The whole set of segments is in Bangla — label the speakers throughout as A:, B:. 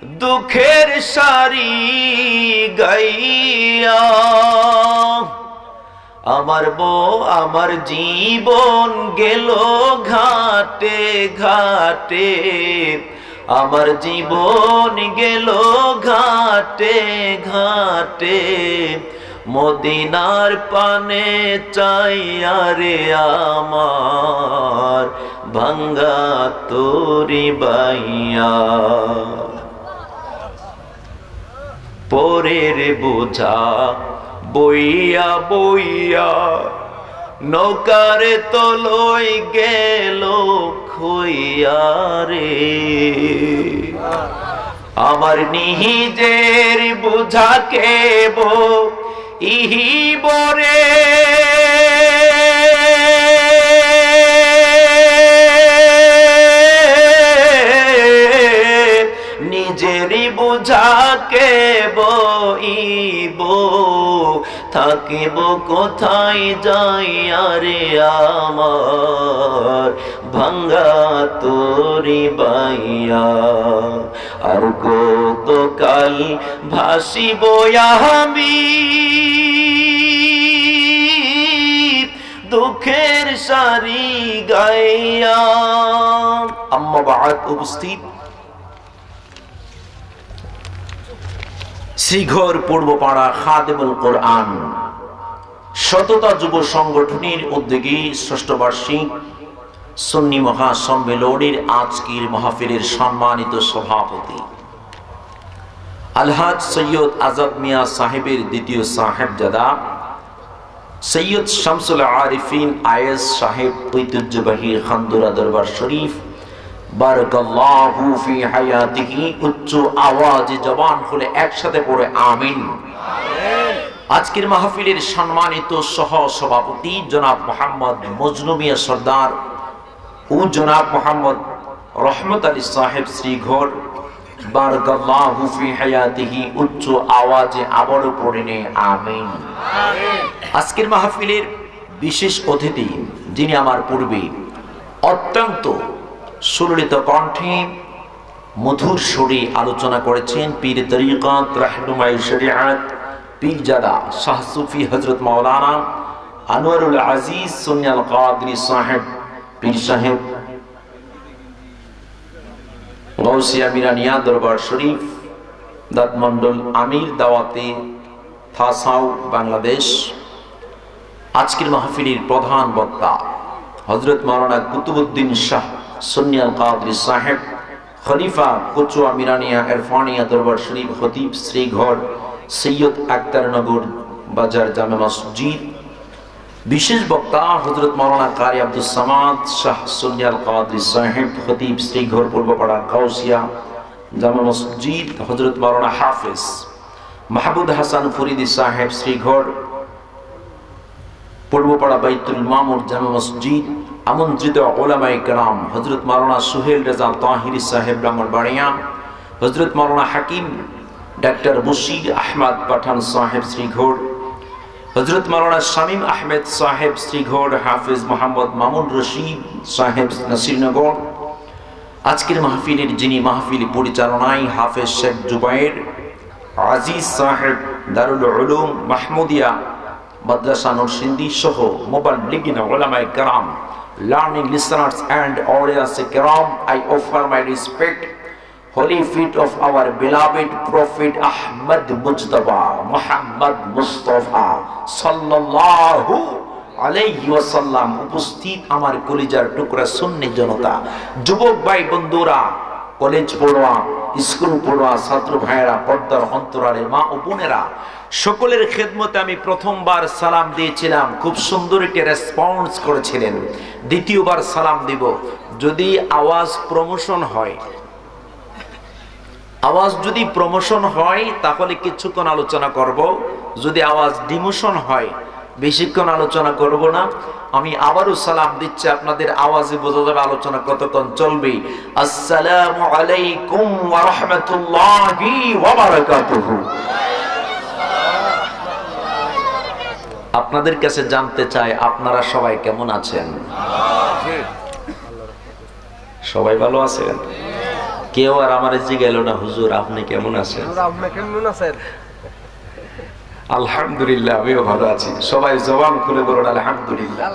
A: দুঃখের সারি গাইয়া আমার বউ আমার জীবন গেল ঘাটে ঘাটে আমার জীবন গেল ঘাটে ঘাটে মদিনার পানে চাইয়া রে আমার ভাঙ্গা তোরি বাইয়া পরের বোঝা বইয়া বইয়া নৌকারে তলই গেল খইয়া রে আমার নিজের বোঝা কেব ইহি বরে নিজেরই বোঝা কেব ইব থাকিব কোথায় যাইয়া রে আমার ভাঙ্গা তোরি বাইয়া আর কতকাল ভাসিব আমি দুঃখের সারি গাইয়া। আম্মা বাদ উপস্থিত শ্রীঘর পূর্বপাড়া খাদেমুল কোরআন সততা যুব সংগঠনের উদ্যোগে ষষ্ঠ বার্ষিক সুন্নি মহাসম্মেলনের আজকের মাহফিলের সম্মানিত সভাপতি আলহাজ সৈয়দ আজাদ মিয়া সাহেবের দ্বিতীয় সাহেবজাদা সৈয়দ শামসুল আরিফিন আয়েস সাহেব ঐতিহ্যবাহী খান্দুরা দরবার শরীফ বারাকাল্লাহু ফি হায়াতিহি উচ্চ আওয়াজে জবান খুলে একসাথে পড়ে আমিন। আজকের মাহফিলের সম্মানিত সহ সভাপতি জনাব মোহাম্মদ মজনু মিয়া সরদার ও জনাব মোহাম্মদ রহমত আলী সাহেব শ্রীঘর বারাকাল্লাহু ফি হায়াতিহি উচ্চ আওয়াজে আবারও পড়ে নে আমিন। আজকের মাহফিলের বিশেষ অতিথি যিনি আমার পূর্বে অত্যন্ত সুললিত কণ্ঠে মধুর সুরে আলোচনা করেছেন পীর তরিকত রাহনুমায়ে শরিয়াত পীরজাদা শাহ সুফি হযরত মাওলানা আনোয়ারুল আজিজ সুন্নি আল কাদরি সাহেব পীর সাহেব গৌসিয়া মিরানিয়া দরবার শরীফ দাতমন্ডল আমির দাওয়াতে থাসাও বাংলাদেশ। আজকের মাহফিলের প্রধান বক্তা হযরত মাওলানা কুতুবউদ্দিন শাহ সুন্নি আল কাদরি সাহেব খলিফা কুচুয়া মিরানিয়া ইরফানিয়া দরবার শরীফ খতিব শ্রীঘর সৈয়দ আক্তারনগর বাজার জামে মসজিদ। বিশেষ বক্তা হযরত মাওলানা কারি আব্দুস সামাদ শাহ সুন্নি আল কাদরি সাহেব খতিব শ্রীঘর পূর্বপাড়া গাউসিয়া জামে মসজিদ। হযরত মাওলানা হাফেজ মাহমুদ হাসান ফরিদি সাহেব শ্রীঘর পূর্বপাড়া বাইতুল মামুর জামে মসজিদ। আমন্ত্রিত উলামায়ে কেরাম হযরত মাওলানা সুহেল রেজা তাহিরি সাহেব ব্রাহ্মণবাড়িয়া, হযরত মাওলানা হাকিম ডাক্তার বশির আহমদ পাঠান সাহেব শ্রীঘর, হযরত মাওলানা শামীম আহমেদ সাহেব শ্রীঘর, হাফেজ মোহাম্মদ মামুন রশিদ সাহেব নাসিরনগর। আজকের মাহফিলের যিনি মাহফিল পরিচালনায় হাফেজ শেখ জুবায়ের আজিজ সাহেব দারুল উলুম মাহমুদিয়া মাদ্রাসা নরসিংদী সহ মুবাল্লিগিন উলামায়ে কেরাম, learning listeners and audience kiram, I offer my respect holy feet of our beloved prophet Ahmad Mujtaba Muhammad Mustafa sallallahu alayhi wasallam। উপস্থিত আমার কলিজার টুকরা সুন্নি জনতা, যুবক ভাই বন্ধুরা, কলেজ পড়ুয়া, স্কুল পড়ুয়া ছাত্র ভাইয়েরা, পর্দার অন্তরালের মা ও বোনেরা, সকলের খেদমতে আমি প্রথমবার সালাম দিয়েছিলাম, খুব সুন্দর একটি রেসপন্স করেছিলেন। দ্বিতীয়বার সালাম দিব। যদি আওয়াজ প্রমোশন হয়, আওয়াজ যদি প্রমোশন হয় তাহলে কিছুক্ষণ আলোচনা করব। যদি আওয়াজ ডিমোশন হয় বেশিক্ষণ আলোচনা করব না। আমি আবারও সালাম দিচ্ছি, আপনাদের আওয়াজে বোঝা যাবে আলোচনা কতক্ষণ চলবে। আসসালামু আলাইকুম ওয়া রাহমাতুল্লাহি ওয়া বারাকাতুহু। আপনাদের কাছে জানতে চাই আপনারা সবাই কেমন আছেন? সবাই ভালো আছেন? কেউ আর আমার জিজ্ঞেল না, হুজুর আপনি কেমন আছেন? আলহামদুলিল্লাহ, আমিও ভালো আছি। সবাই জবান খুলে বলুন আলহামদুলিল্লাহ।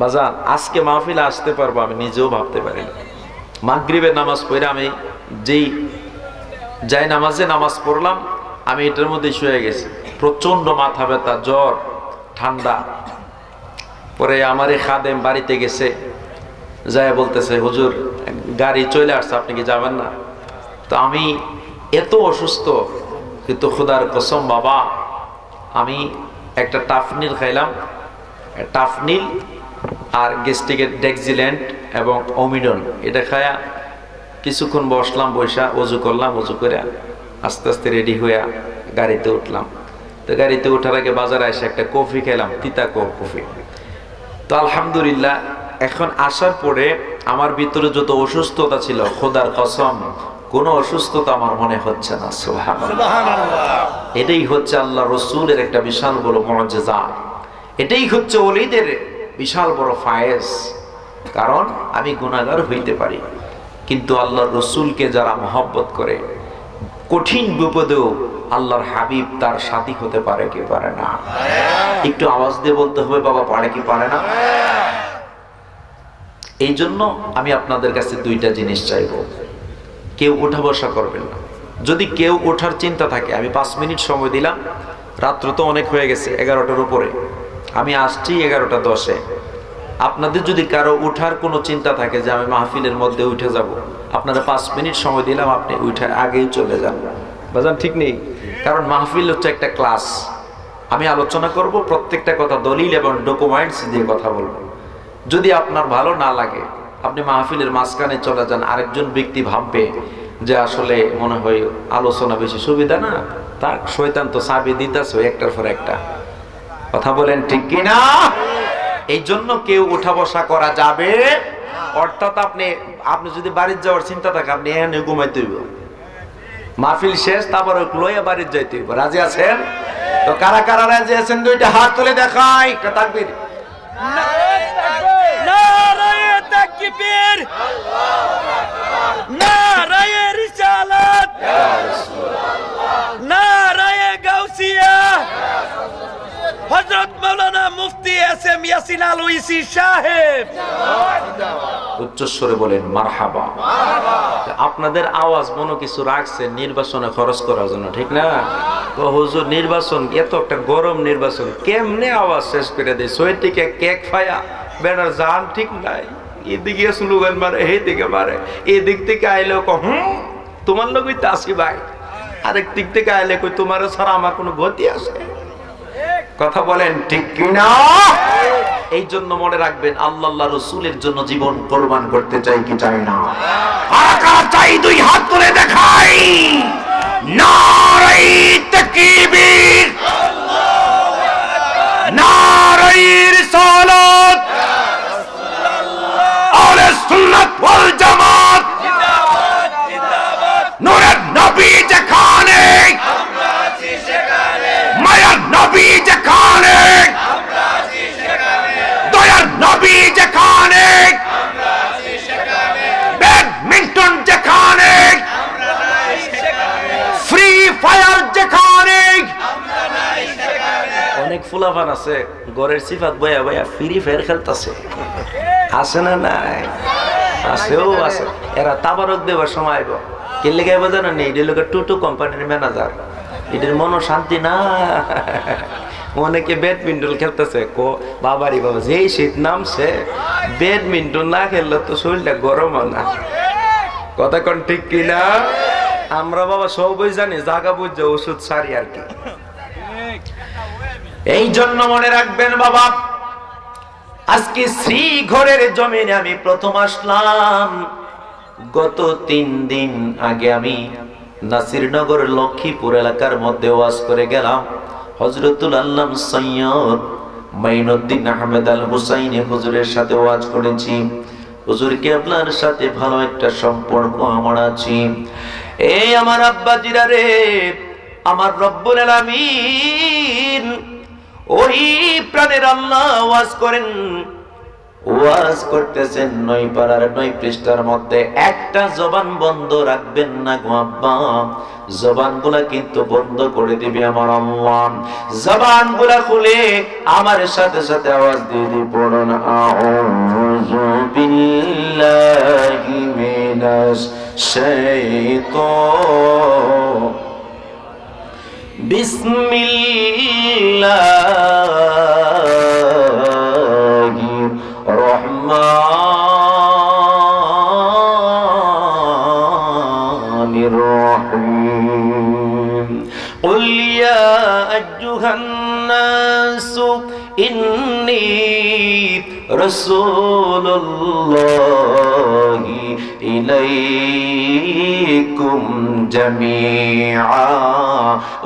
A: বাজান, আজকে মাহফিলে আসতে পারবো আমি নিজেও ভাবতে পারি না। মাগরিবের নামাজ পড়ে আমি যেই যাই নামাজে নামাজ পড়লাম, আমি এটার মধ্যে শুয়ে গেছি। প্রচন্ড মাথা ব্যথা, জ্বর, ঠান্ডা। পরে আমার এই খাদেম বাড়িতে গেছে, যায় বলতেছে, হুজুর গাড়ি চলে আসছে, আপনি কি যাবেন না? তো আমি এত অসুস্থ, কিন্তু খোদার কসম বাবা, আমি একটা টাফনিল খাইলাম, টাফনিল আর গ্যাস্ট্রিকের ডেক্সিল্যান্ড এবং অমিডন, এটা খায়া কিছুক্ষণ বসলাম, বৈশা ওযু করলাম, ওযু করে আস্তে আস্তে রেডি হয়ে গাড়িতে উঠলাম। তো গাড়িতে ওঠার আগে বাজারে এসে একটা কফি খেলাম, তিতা কফি। তো আলহামদুলিল্লাহ, এখন আসার পরে আমার ভিতরে যত অসুস্থতা ছিল, খোদার কসম কোন অসুস্থতা আমার মনে হচ্ছে না। সুবহানাল্লাহ। এটাই হচ্ছে আল্লাহ রসুলের একটা বিশাল বড় মুআজিজা, এটাই হচ্ছে ওলিদের বিশাল বড় ফায়েজ। কারণ আমি গুনাহগার হইতে পারি, কিন্তু আল্লাহর রসুলকে যারা মহব্বত করে, কঠিন বিপদেও আল্লাহর হাবিব তার সাথী হতে পারে কি পারে না? একটু আওয়াজ দিয়ে বলতে হবে, বাবা পারে কি পারে না? এই জন্য আমি আপনাদের কাছে দুইটা জিনিস চাইবো। কেউ ওঠা বসা করবেন না। যদি কেউ ওঠার চিন্তা থাকে, আমি 5 মিনিট সময় দিলাম, রাত্র তো অনেক হয়ে গেছে, 11টার উপরে, আমি আসছি 11:10-এ। আপনাদের যদি কারো উঠার কোনো চিন্তা থাকে যে আমি মাহফিলের মধ্যে উঠে যাব, আপনারা 5 মিনিট সময় দিলাম, আপনি উঠে আগেই চলে যান। বাজান ঠিক নেই? কারণ মাহফিল হচ্ছে একটা ক্লাস। আমি আলোচনা করব, প্রত্যেকটা কথা দলিল এবং ডকুমেন্টস দিয়ে কথা বলবো। যদি আপনার ভালো না লাগে, আপনি মাহফিলের মাঝখানে চলে যান, আরেকজন ব্যক্তি ভাববে যে আসলে মনে হয় আলোচনা বেশি সুবিধা না, তার শয়তান তো চাবি দিতেছে একটার পর একটা। কথা বলেন ঠিক কিনা? এই জন্য কেউ উঠা বসা করা যাবে, অর্থাৎ আপনি যদি বাড়িতে যাওয়ার চিন্তা থাকে, আপনি এখানে ঘুমাইতে হইব, মাহফিল শেষ তারপর লইয়া বাড়িতে যাইতে হইব। রাজি আছেন? তো কারা কারা রাজি আছেন দুইটা হাত তুলে দেখাই। তাকবীর, নারায়ে তাকবীর, নারায়ে রিসালাত, নারায়ে গাউসিয়া, হযরত মাওলানা মুফতি এস.এম. ইয়াসিন আল-ওয়াইসি সাহেব। উচ্চস্বরে বলেন মারহাবা। আপনাদের আওয়াজ মনে কিছু রাখছে নির্বাচনে খরচ করার জন্য, ঠিক না? তো হুজুর নির্বাচন, এত একটা গরম নির্বাচন, কেমনে আওয়াজ শেষ করে দেয়? সৈটিকে কেক ফায়া বেড়ার জান ঠিক নাই, এদিকে স্লোগান মারে, এইদিকে মারে, এদিক থেকে আইলে তোমার লোকই তো আসি ভাই, আরেক দিক থেকে আইলে কই তোমার ছাড়া আমার কোনো গতি আছে? কথা বলেন ঠিক কিনা? এই জন্য মনে রাখবেন, আল্লাহ রসুলের জন্য জীবন কোরবান করতে চাই কি চাই না? কারা চাই দুই হাত তুলে দেখাই। নারায়ে তাকবীর, নারায়ে রিসালাত, আহলে সুন্নাত ওয়াল জামাত জিন্দাবাদ, জিন্দাবাদ। নূরের নবী যেখানে, আমরা আছি সেখানে। মায়ার নবী যেখানে, আমরা আছি সেখানে। দয়ার নবী যেখানে, আমরা আছি সেখানে। ব্যাডমিন্টন যেখানে, আমরা নাই সেখানে। ফ্রি ফায়ার যেখানে, আমরা নাই সেখানে। অনেক ফুলাফান আছে ঘরের সিফাত বয়া বয়া ফ্রি ফায়ার খেলতেছে, আছে না? নাই, আছেও আছে। এরা তাবারক দেবার সময় আইব, কে লেগে আইব জানেন? এই লোকের টুটু কোম্পানির ম্যানেজার, এদের মনো শান্তি না। অনেকে ব্যাডমিন্টন খেলতেছে, বাবারি বাবা যেই শীত নামছে, ব্যাডমিন্টন না খেললে তো শরীরটা গরম না। কথা কোন ঠিক কিনা? আমরা বাবা সবই জানি, জাগা বুঝে ওষুধ সারি আর কি। এই জন্য মনে রাখবেন বাবা, আজকে শ্রী ঘরের জমিনে আমি প্রথম আসলাম। গত 3 দিন আগে আমি নাসিরনগর লক্ষ্মীপুর এলাকার মধ্যে ওয়াজ করে গেলাম। হযরতুল আল্লাম সৈয়দ মাইনুদ্দিন আহমেদ আল হুসাইনি হুজুরের সাথে ওয়াজ করেছি। হুজুরকে আপনার সাথে ভালো একটা সম্পর্ক আমার আছে। এই আমার আব্বাজিরা রে, আমার রব্বুল আলামিন ওই প্রাণের আল্লাহ ওয়াজ করেন, ওয়াজ করতেছেন 9 পারার 9 পৃষ্ঠার মধ্যে, একটা জবান বন্ধ রাখবেন না গো আব্বা, জবানগুলা কিন্তু বন্ধ করে দিবে আমার আল্লাহ। জবানগুলা খুলে আমার সাথে সাথে আওয়াজ দিয়ে দিয়ে পড়ুন, আউযু বিল্লাহি মিনাশ শাইতান বিসমিল্লাহির রহমানির রহিম। কুল ইয়া আইয়ুহান নাসু ইন্নী রাসূলুল্লাহি ইলাইকুম জামিআ।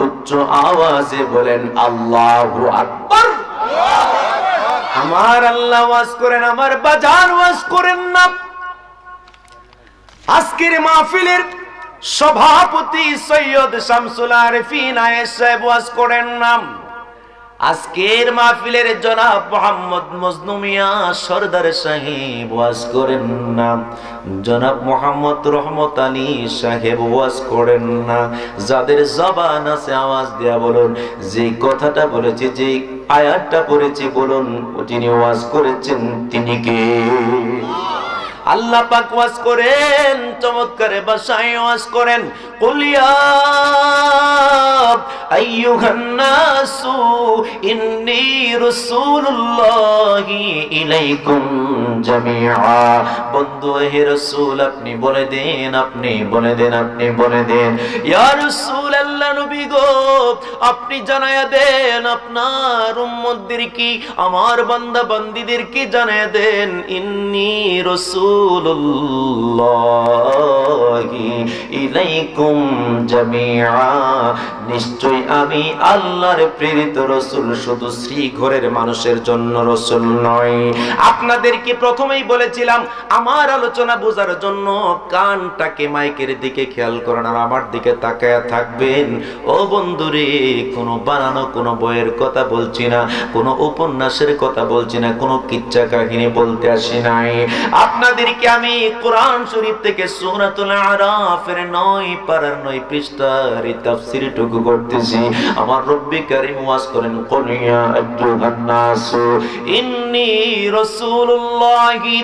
A: উচ্চ আওয়াজে বলেন আল্লাহু আকবার। আমার আল্লাহ ওয়াজ করেন, আমার বাজার ওয়াজ করেন না। আজকের মাহফিলের সভাপতি সৈয়দ শামসুল আরেফিন আয়েশ সাহেব ওয়াজ করেন না। আজকের মাহফিলের জনাব মোহাম্মদ মজনু মিয়া সরদার সাহেব ওয়াজ করেন না। জনাব মোহাম্মদ রহমত আলী সাহেব ওয়াজ করেন না। যাদের জবান আছে আওয়াজ দেয়া বলুন, যে কথাটা বলেছি, যে আয়াতটা পড়েছি বলুন, যিনি ওয়াজ করেছেন তিনি কে? আল্লাহ পাক ওয়াজ করেন, চমৎকার ভাষায় ওয়াজ করেন, কুল ইয়া আইয়ুহান নাসু ইন্নী রাসূলুল্লাহি ইলাইকুম জামিআ। বন্ধু হে রাসূল, আপনি বলে দেন, আপনি বলে দেন, আপনি বলে দেন, ইয়া রাসূলুল্লাহ নবী গো, আপনি জানায়া দেন আপনার উম্মতদেরকে, আমার বান্দা বান্দীদেরকে জানায়া দেন, ইন্নী রাসূলুল্লাহি ইলাইকুম জামিআ, নিশ্চয় আমি আল্লাহর প্রেরিত রাসূল, শুধু শ্রীঘরের মানুষের জন্য রাসূল নয়। আপনাদেরকে প্রথমেই বলেছিলাম আমার আলোচনা বোঝার জন্য কানটাকে মাইকের দিকে খেয়াল করেন আর আমার দিকে তাকায়া থাকবেন। ও বন্ধুরে, কোনো বানানো কোনো বইয়ের কথা বলছি না, কোনো উপন্যাসের কথা বলছি না, কোনো কিচ্ছা কাহিনী বলতে আসি নাই। আপনাদেরকে আমি কোরআন শরীফ থেকে সূরাতুল আরাফের 9 পারার 9 পৃষ্ঠার তাফসীরটুকু করতেছি। আমার রব্বি কারীম ওয়াজ করেন, কুল ইয়া আইয়ুহান নাসু ইন্নী রাসূলুল্লাহি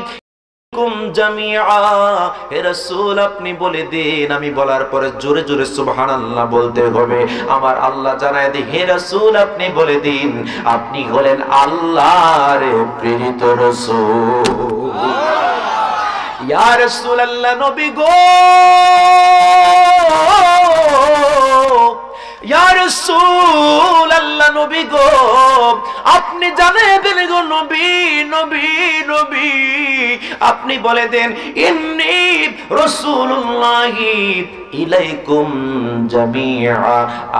A: কুম জামিআ। হে রাসূল, আপনি বলে দিন, আমি বলার পরে জোরে জোরে সুবহানাল্লাহ বলতে হবে। আমার আল্লাহ জানায় দি, হে রাসূল আপনি বলে দিন, আপনি হলেন আল্লাহর প্রেরিত রাসূল। ইয়া রাসূলুল্লাহ নবী গো, ইয়া রাসূলুল্লাহ নবী গো, আপনি জানিয়ে দেন গো নবী, নবী, নবী, আপনি বলে দেন, ইন্নী রাসূলুল্লাহি ইলাইকুম জামিআ।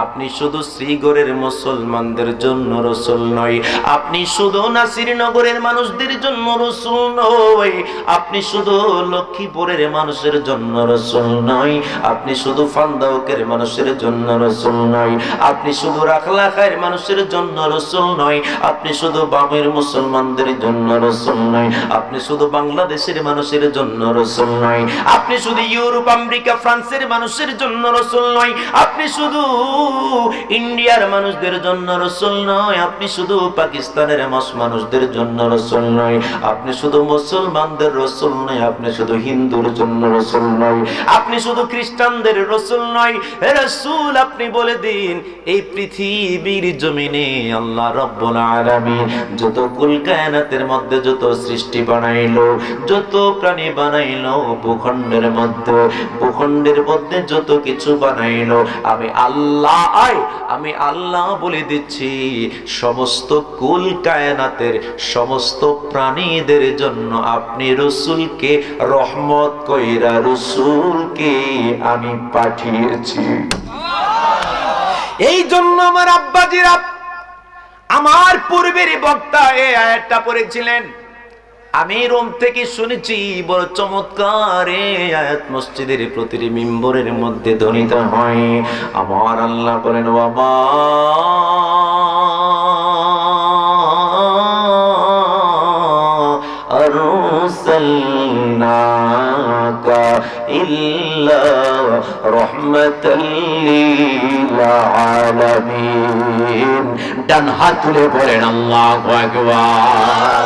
A: আপনি শুধু শ্রীগড়ের মুসলমানদের জন্য রাসূল নয়, আপনি শুধু নাসিরনগরের মানুষদের জন্য রাসূল নয়, আপনি শুধু লক্ষ্মীপুরের মানুষের জন্য রাসূল নয়, আপনি শুধু ফান্দাউকের মানুষের জন্য রাসূল নয়, আপনি শুধু রাখলাখায়ের মানুষের জন্য রাসূল নয়, আপনি শুধু বামের মুসলমানদের জন্য রাসূল নয়, আপনি শুধু বাংলাদেশের মানুষের জন্য রাসূল নয়, আপনি শুধু ইউরোপ আমেরিকা ফ্রান্সের মানুষের জন্য রাসূল নয়, আপনি শুধু ইন্ডিয়ার মানুষদের জন্য রাসূল নয়, আপনি শুধু পাকিস্তানের মানুষদের জন্য রাসূল নয়, আপনি শুধু মুসলমানদের রাসূল নয়, আপনি শুধু হিন্দুর জন্য রাসূল নয়, আপনি শুধু খ্রিস্টানদের রাসূল নয়। হে রাসূল আপনি বলে দিন, এই পৃথিবীর জমিনে আল্লাহ রাব্বুল আলামিন যত কুল কায়নাতের মধ্যে যত সৃষ্টি বানাইলো, যত প্রাণী বানাইলো, ভূখণ্ডের মধ্যে যত কিছু বানাইলো, আমি আল্লাহ বলে দিচ্ছি, সমস্ত কুল কায়নাতের সমস্ত প্রাণীদের জন্য আপনি রাসূলকে রহমত কইরা রাসূলকে আমি পাঠিয়েছি। এই জন্য আমার আব্বাজিরা, আমার পূর্বের বক্তা এই আয়াতটা পড়েছিলেন, আমি রুম থেকে শুনেছি, বড় চমৎকার এই আয়াত মসজিদের প্রতিটি মিম্বরের মধ্যে ধ্বনিত হয়। আমার আল্লাহ বলেন, ওয়ামা ইল্লা রাহমাতাল লিল আলামিন। ডান হাত তুলে বলেন আল্লাহু আকবার।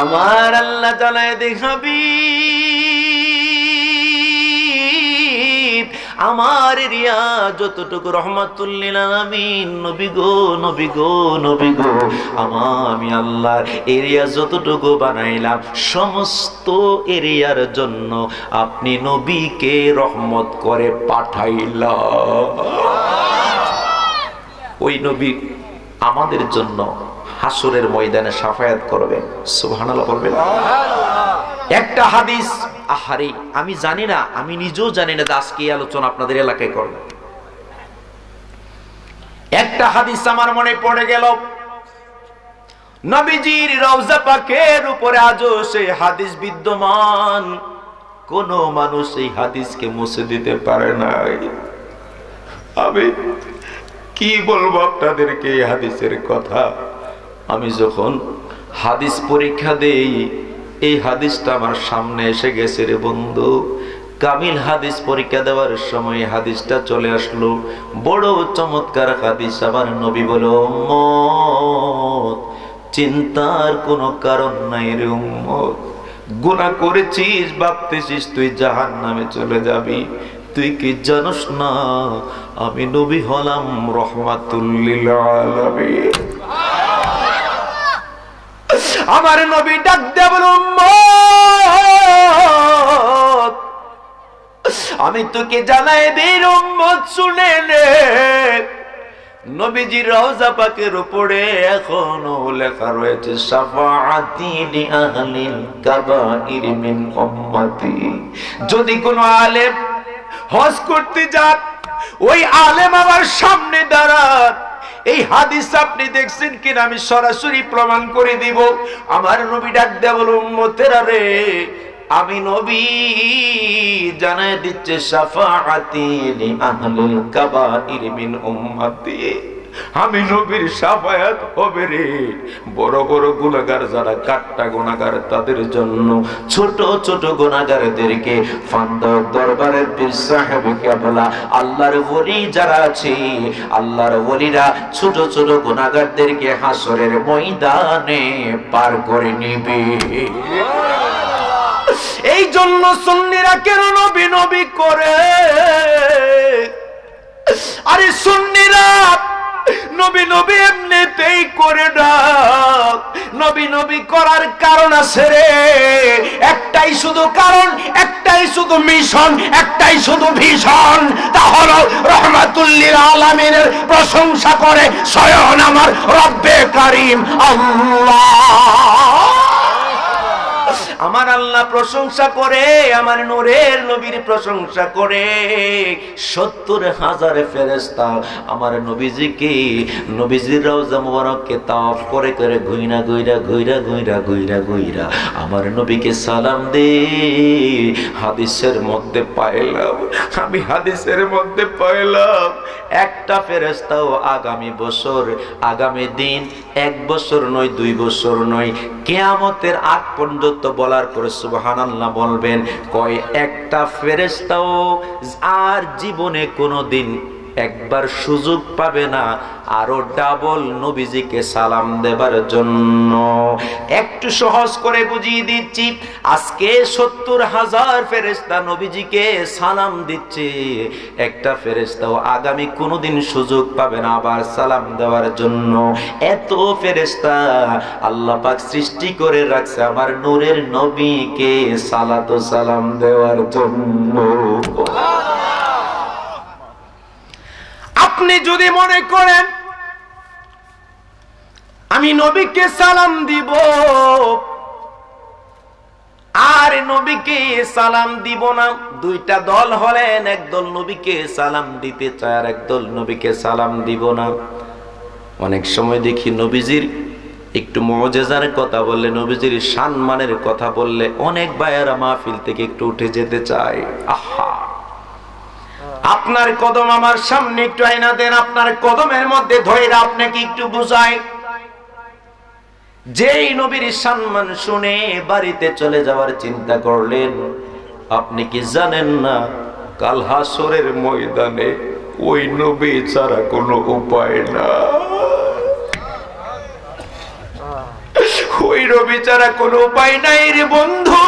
A: আমার আল্লাহ জানায় দেখাবি আমার এরিয়া যতটুকু রহমাতুল লিল আলামিন, নবী গো নবী গো নবী গো, আমি আল্লাহর এরিয়া যতটুকু বানাইলাম সমস্ত এরিয়ার জন্য আপনি নবীকে রহমত করে পাঠাইলাম। ওই নবী আমাদের জন্য হাসরের ময়দানে শাফায়াত করবে। সুবহানাল্লাহ বলবেন। একটা হাদিস, আহারে আমি জানি না, আমি নিজেও জানি না যে আজকে এই আলোচনা আপনাদের এলাকায় করব। একটা হাদিস আমার মনে পড়ে গেল, নবীজির রওজা পাকের উপরে আজও সেই হাদিস বিদ্যমান, কোন মানুষ এই হাদিসকে মুছে দিতে পারে নাই। আমি কি বলবো আপনাদেরকে এই হাদিসের কথা। আমি যখন হাদিস পরীক্ষা দেই, এই হাদিসটা আমার সামনে এসে গেছে রে বন্ধু। কামিল হাদিস পরীক্ষা দেওয়ার সময় হাদিসটা চলে আসলো, বড় চমৎকার হাদিস। আমার নবী বলে, উম্মত চিন্তার কোনো কারণ নাই রে উম্মত, গুনাহ করেছিস, ভাবতেছিস তুই জাহান্নামে চলে যাবি, তুই কি জানোস না আমি নবী হলাম রাহমাতুল লিল আলামিন। আমার নবী ডাক দিয়ে বলে, উম্মত আমি তোকে জানাই দেই উম্মত, শুনে নে। নবীজির রওজা পাকের উপরে এখনো লেখা রয়েছে, শাফাআতি লি আহলিল কাবাইর মিন উম্মতি। যদি কোন আলেম হজ করতে যান, ওই আলেম আমার সামনে দাঁড়ান, এই হাদিস আপনি দেখছেন কিনা আমি সরাসরি প্রমাণ করে দিব। আমার নবী ডাক দেয়া বলে, উম্মতেরা রে, আমি নবী জানায় দিচ্ছে, শাফাআতি লি আহলিল কাবাইর মিন উম্মতি, আমি নবীর শাফায়াত হবে রে বড় বড় গুনাহগার যারা কাট্টা গুনাহগার তাদের জন্য, ছোট ছোট গুনাহগারদেরকে ফান্দক দরবারের পীর সাহেব কেবলা আল্লাহর ওলি যারা আছে, আল্লাহর ওলিরা ছোট ছোট গুনাহগারদেরকে হাসরের ময়দানে পার করে নিবে। এই জন্য সুন্নিরা কেন নবী নবী করে? আরে সুন্নিরা নবী নবী এমনিতেই করে না, নবী নবী করার কারণ আছে রে। একটাই শুধু কারণ, একটাই শুধু মিশন, একটাই শুধু ভীষণ, তা হলো রাহমাতুল লিল আলামিনের প্রশংসা করে স্বয়ং আমার রব্বে কারীম আল্লাহ। আমার আল্লাহ প্রশংসা করে, আমার নূরের নবীর প্রশংসা করে। 70,000 ফেরেশতা আমার নবীজিকে, নবীজির রওজা মুবারককে তাওয়াফ করে করে ঘুইরা ঘুইরা ঘুইরা ঘুইরা ঘুইরা ঘুইরা আমার নবীকে সালাম দে। হাদিসের মধ্যে পাইলাম, আমি হাদিসের মধ্যে পাইলাম একটা ফেরেশতাও আগামী বছর, আগামী দিন, 1 বছর নয়, 2 বছর নয়, কিয়ামতের আগ পর্যন্ত বলার পরে সুবহানাল্লাহ বলবেন, কয় একটা ফেরেশতাও আর জীবনে কোনোদিন একবার সুযোগ পাবে না আরো ডাবল নবীজিকে সালাম দেবার জন্য। একটু সহজ করে বুঝিয়ে দিচ্ছি, আজকে 70,000 ফেরেশতা নবীজিকে সালাম দিচ্ছে, একটা ফেরেশতাও আগামী কোনোদিন সুযোগ পাবে না আবার সালাম দেওয়ার জন্য। এত ফেরেশতা আল্লাহ পাক সৃষ্টি করে রাখছে আমার নূরের নবীকে সালাত ও সালাম দেওয়ার জন্য। আপনি যদি মনে করেন আমি নবীকে সালাম দিব আর নবীকে সালাম দিব না, দুইটা দল হলেন, একদল নবীকে সালাম দিতে চায় আর একদল নবীকে সালাম দিব না। অনেক সময় দেখি নবীজির একটু মুজিজার কথা বললে, নবীজির সম্মানের কথা বললে অনেক ভাইয়েরা মাহফিল থেকে একটু উঠে যেতে চায়। আহা, আপনার কদম আমার সামনে একটু আয়না দেন, আপনার কদমের মধ্যে ধইরা আপনাকে একটু বুঝাই। যেই নবীর সম্মান শুনে বাড়িতে চলে যাওয়ার চিন্তা করলেন, আপনি কি জানেন না কাল হাসরের ময়দানে ওই নবী ছাড়া কোনো উপায় না, ওই নবী ছাড়া কোনো উপায় নাই রে বন্ধু।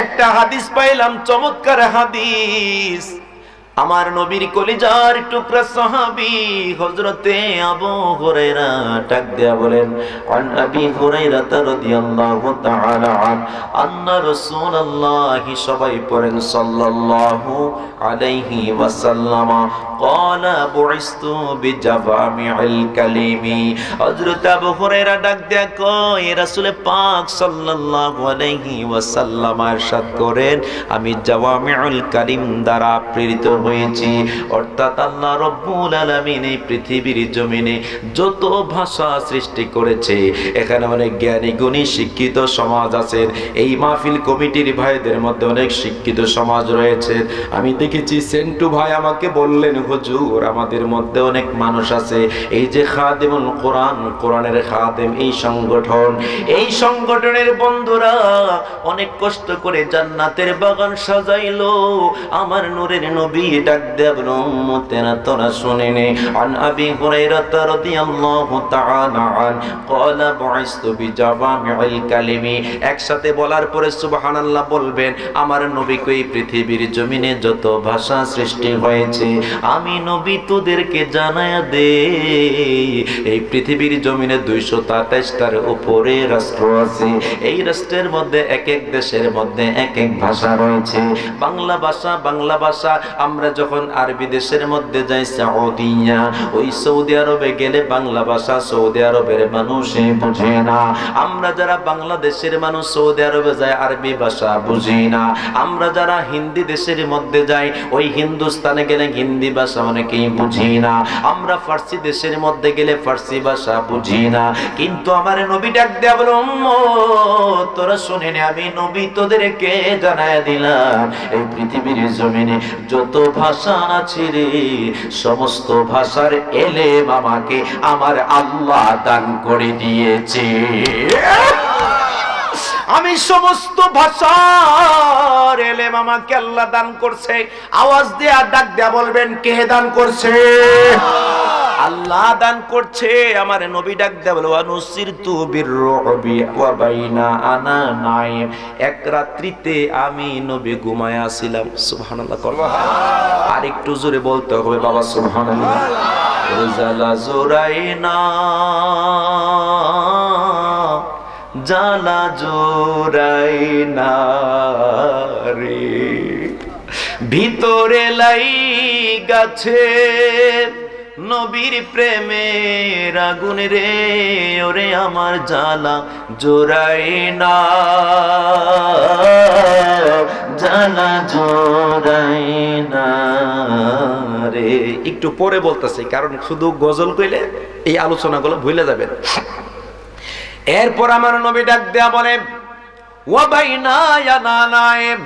A: একটা হাদিস পাইলাম, চমৎকার হাদিস। আমার নবীর কলিজার টুকরা সাহাবী হযরতে আবু হুরায়রা ডাক দেয়া বলেন, আন আবি হুরায়রা রাদিয়াল্লাহু তাআলা আন্না রাসূলুল্লাহ, সবাই পড়েন সাল্লাল্লাহু আলাইহি ওয়াসাল্লাম, ক্বালা বুইসতু বিজাওয়ামিল কালিমি। হযরত আবু হুরায়রা ডাক দেয়া কয়, রাসূল পাক সাল্লাল্লাহু আলাইহি ওয়াসাল্লাম ইরশাদ করেন, আমি জাওয়ামিউল কালিম দ্বারা প্রেরিত হয়েছি। অর্থাৎ আল্লাহ রব্বুল আলামিন এই পৃথিবীর জমিনে যত ভাষা সৃষ্টি করেছে, এখানে অনেক জ্ঞানী গুণী শিক্ষিত সমাজ আছে। এই মাহফিল কমিটির ভাইদের মধ্যে অনেক শিক্ষিত সমাজ রয়েছে। আমি দেখেছি সেন্টু ভাই আমাকে বললেন, হুজুর আমাদের মধ্যে অনেক মানুষ আছে, এই যে খাদিমুল কোরআন, কোরআনের খাদেম, এই সংগঠন, এই সংগঠনের বন্ধুরা অনেক কষ্ট করে জান্নাতের বাগান সাজাইলো। আমার নূরের নবী ডাক দেয়া বলেন, উম্মতেরা তোরা শুনে নে। আন আবি হুরায়রা রাদিয়াল্লাহু তাআলা আন ক্বালা বুইসতু বিজাওয়ামিল কালিমি। একসাথে বলার পরে সুবহানাল্লাহ বলবেন। আমার নবীকে এই পৃথিবীর জমিনে যত ভাষা সৃষ্টি হয়েছে, আমি নবী তোদেরকে জানায়া দে, এই পৃথিবীর জমিনে 227টার উপরে রাষ্ট্র আছে। এই রাষ্ট্রের মধ্যে এক এক দেশের মধ্যে এক এক ভাষা রয়েছে। বাংলা ভাষা আমরা যখন আরবি দেশের মধ্যে যাই সৌদিয়া, ওই সৌদি আরবে গেলে বাংলা ভাষা সৌদি আরবের মানুষ বুঝে না। আমরা যারা বাংলাদেশের মানুষ সৌদি আরবে যাই আরবি ভাষা বুঝি না। আমরা যারা হিন্দি দেশের মধ্যে যাই, ওই হিন্দুস্তানে গেলে হিন্দি ভাষা অনেকেই বুঝি না। আমরা ফার্সি দেশের মধ্যে গেলে ফার্সি ভাষা বুঝি না। কিন্তু আমার নবী ডাক দেয়া বলে, উম্মত তোরা শুনে নে, আমি নবী তোদেরকে জানায় দিলাম, এই পৃথিবীর জমিনে যত ভাষা আছে রে, সমস্ত ভাষার এলেম আমাকে আমার আল্লাহ দান করে দিয়েছে। আমি সমস্ত ভাষার এলেম আমাকে আল্লাহ দান করছে। আওয়াজ দেয়া ডাক দেয়া বলবেন, কে দান করছে? আল্লাহ দান করছে। আমার নবী ডাক দেয়া বলে, ওয়ানুসিরতু বিররুবি ওয়া বাইনা আনা নাইম। এক রাত্রিতে আমি নবী ঘুমায়া ছিলাম। সুবহানাল্লাহ। আর একটু জোরে বলতে হবে বাবা, সুবহানাল্লাহ। জালা জোরাইনা, জালা জোরাইনা রে, ভিতরে লাই গাছে নবীর প্রেমের আগুন রে, ওরে আমার জালা জোরাইনা, জালা জোরাইনা রে। একটু পরে বলতেছি, কারণ শুধু গজল কইলে এই আলোচনাগুলো ভুলে যাবেন। এরপর আমার নবী ডাক দেয়া বলে, ওয়া বাইনা ইয়ানানাইম,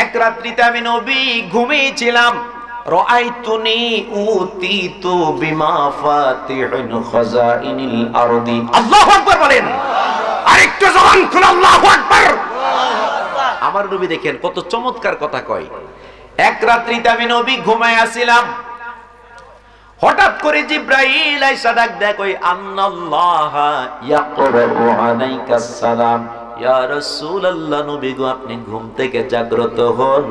A: এক রাত্রিতে আমি নবী ঘুমিয়েছিলাম। রাআইতুনি উতিতু বিমাফাতিহিন খাজাইনিল আরদি। আল্লাহু আকবার বলেন, আরেকটু জবান খুলে আল্লাহু আকবার। আমার নবী দেখেন কত চমৎকার কথা কয়। এক রাত্রিতে আমি নবী ঘুমায় আছিলাম, হঠাৎ করে জিব্রাইল আইসা ডাক দেয়, কই আন্নাল্লাহা ইয়াকরাউ আলাইকাস সালাম। ইয়া রাসূলুল্লাহ, নবী গো আপনি ঘুম থেকে জাগ্রত হন।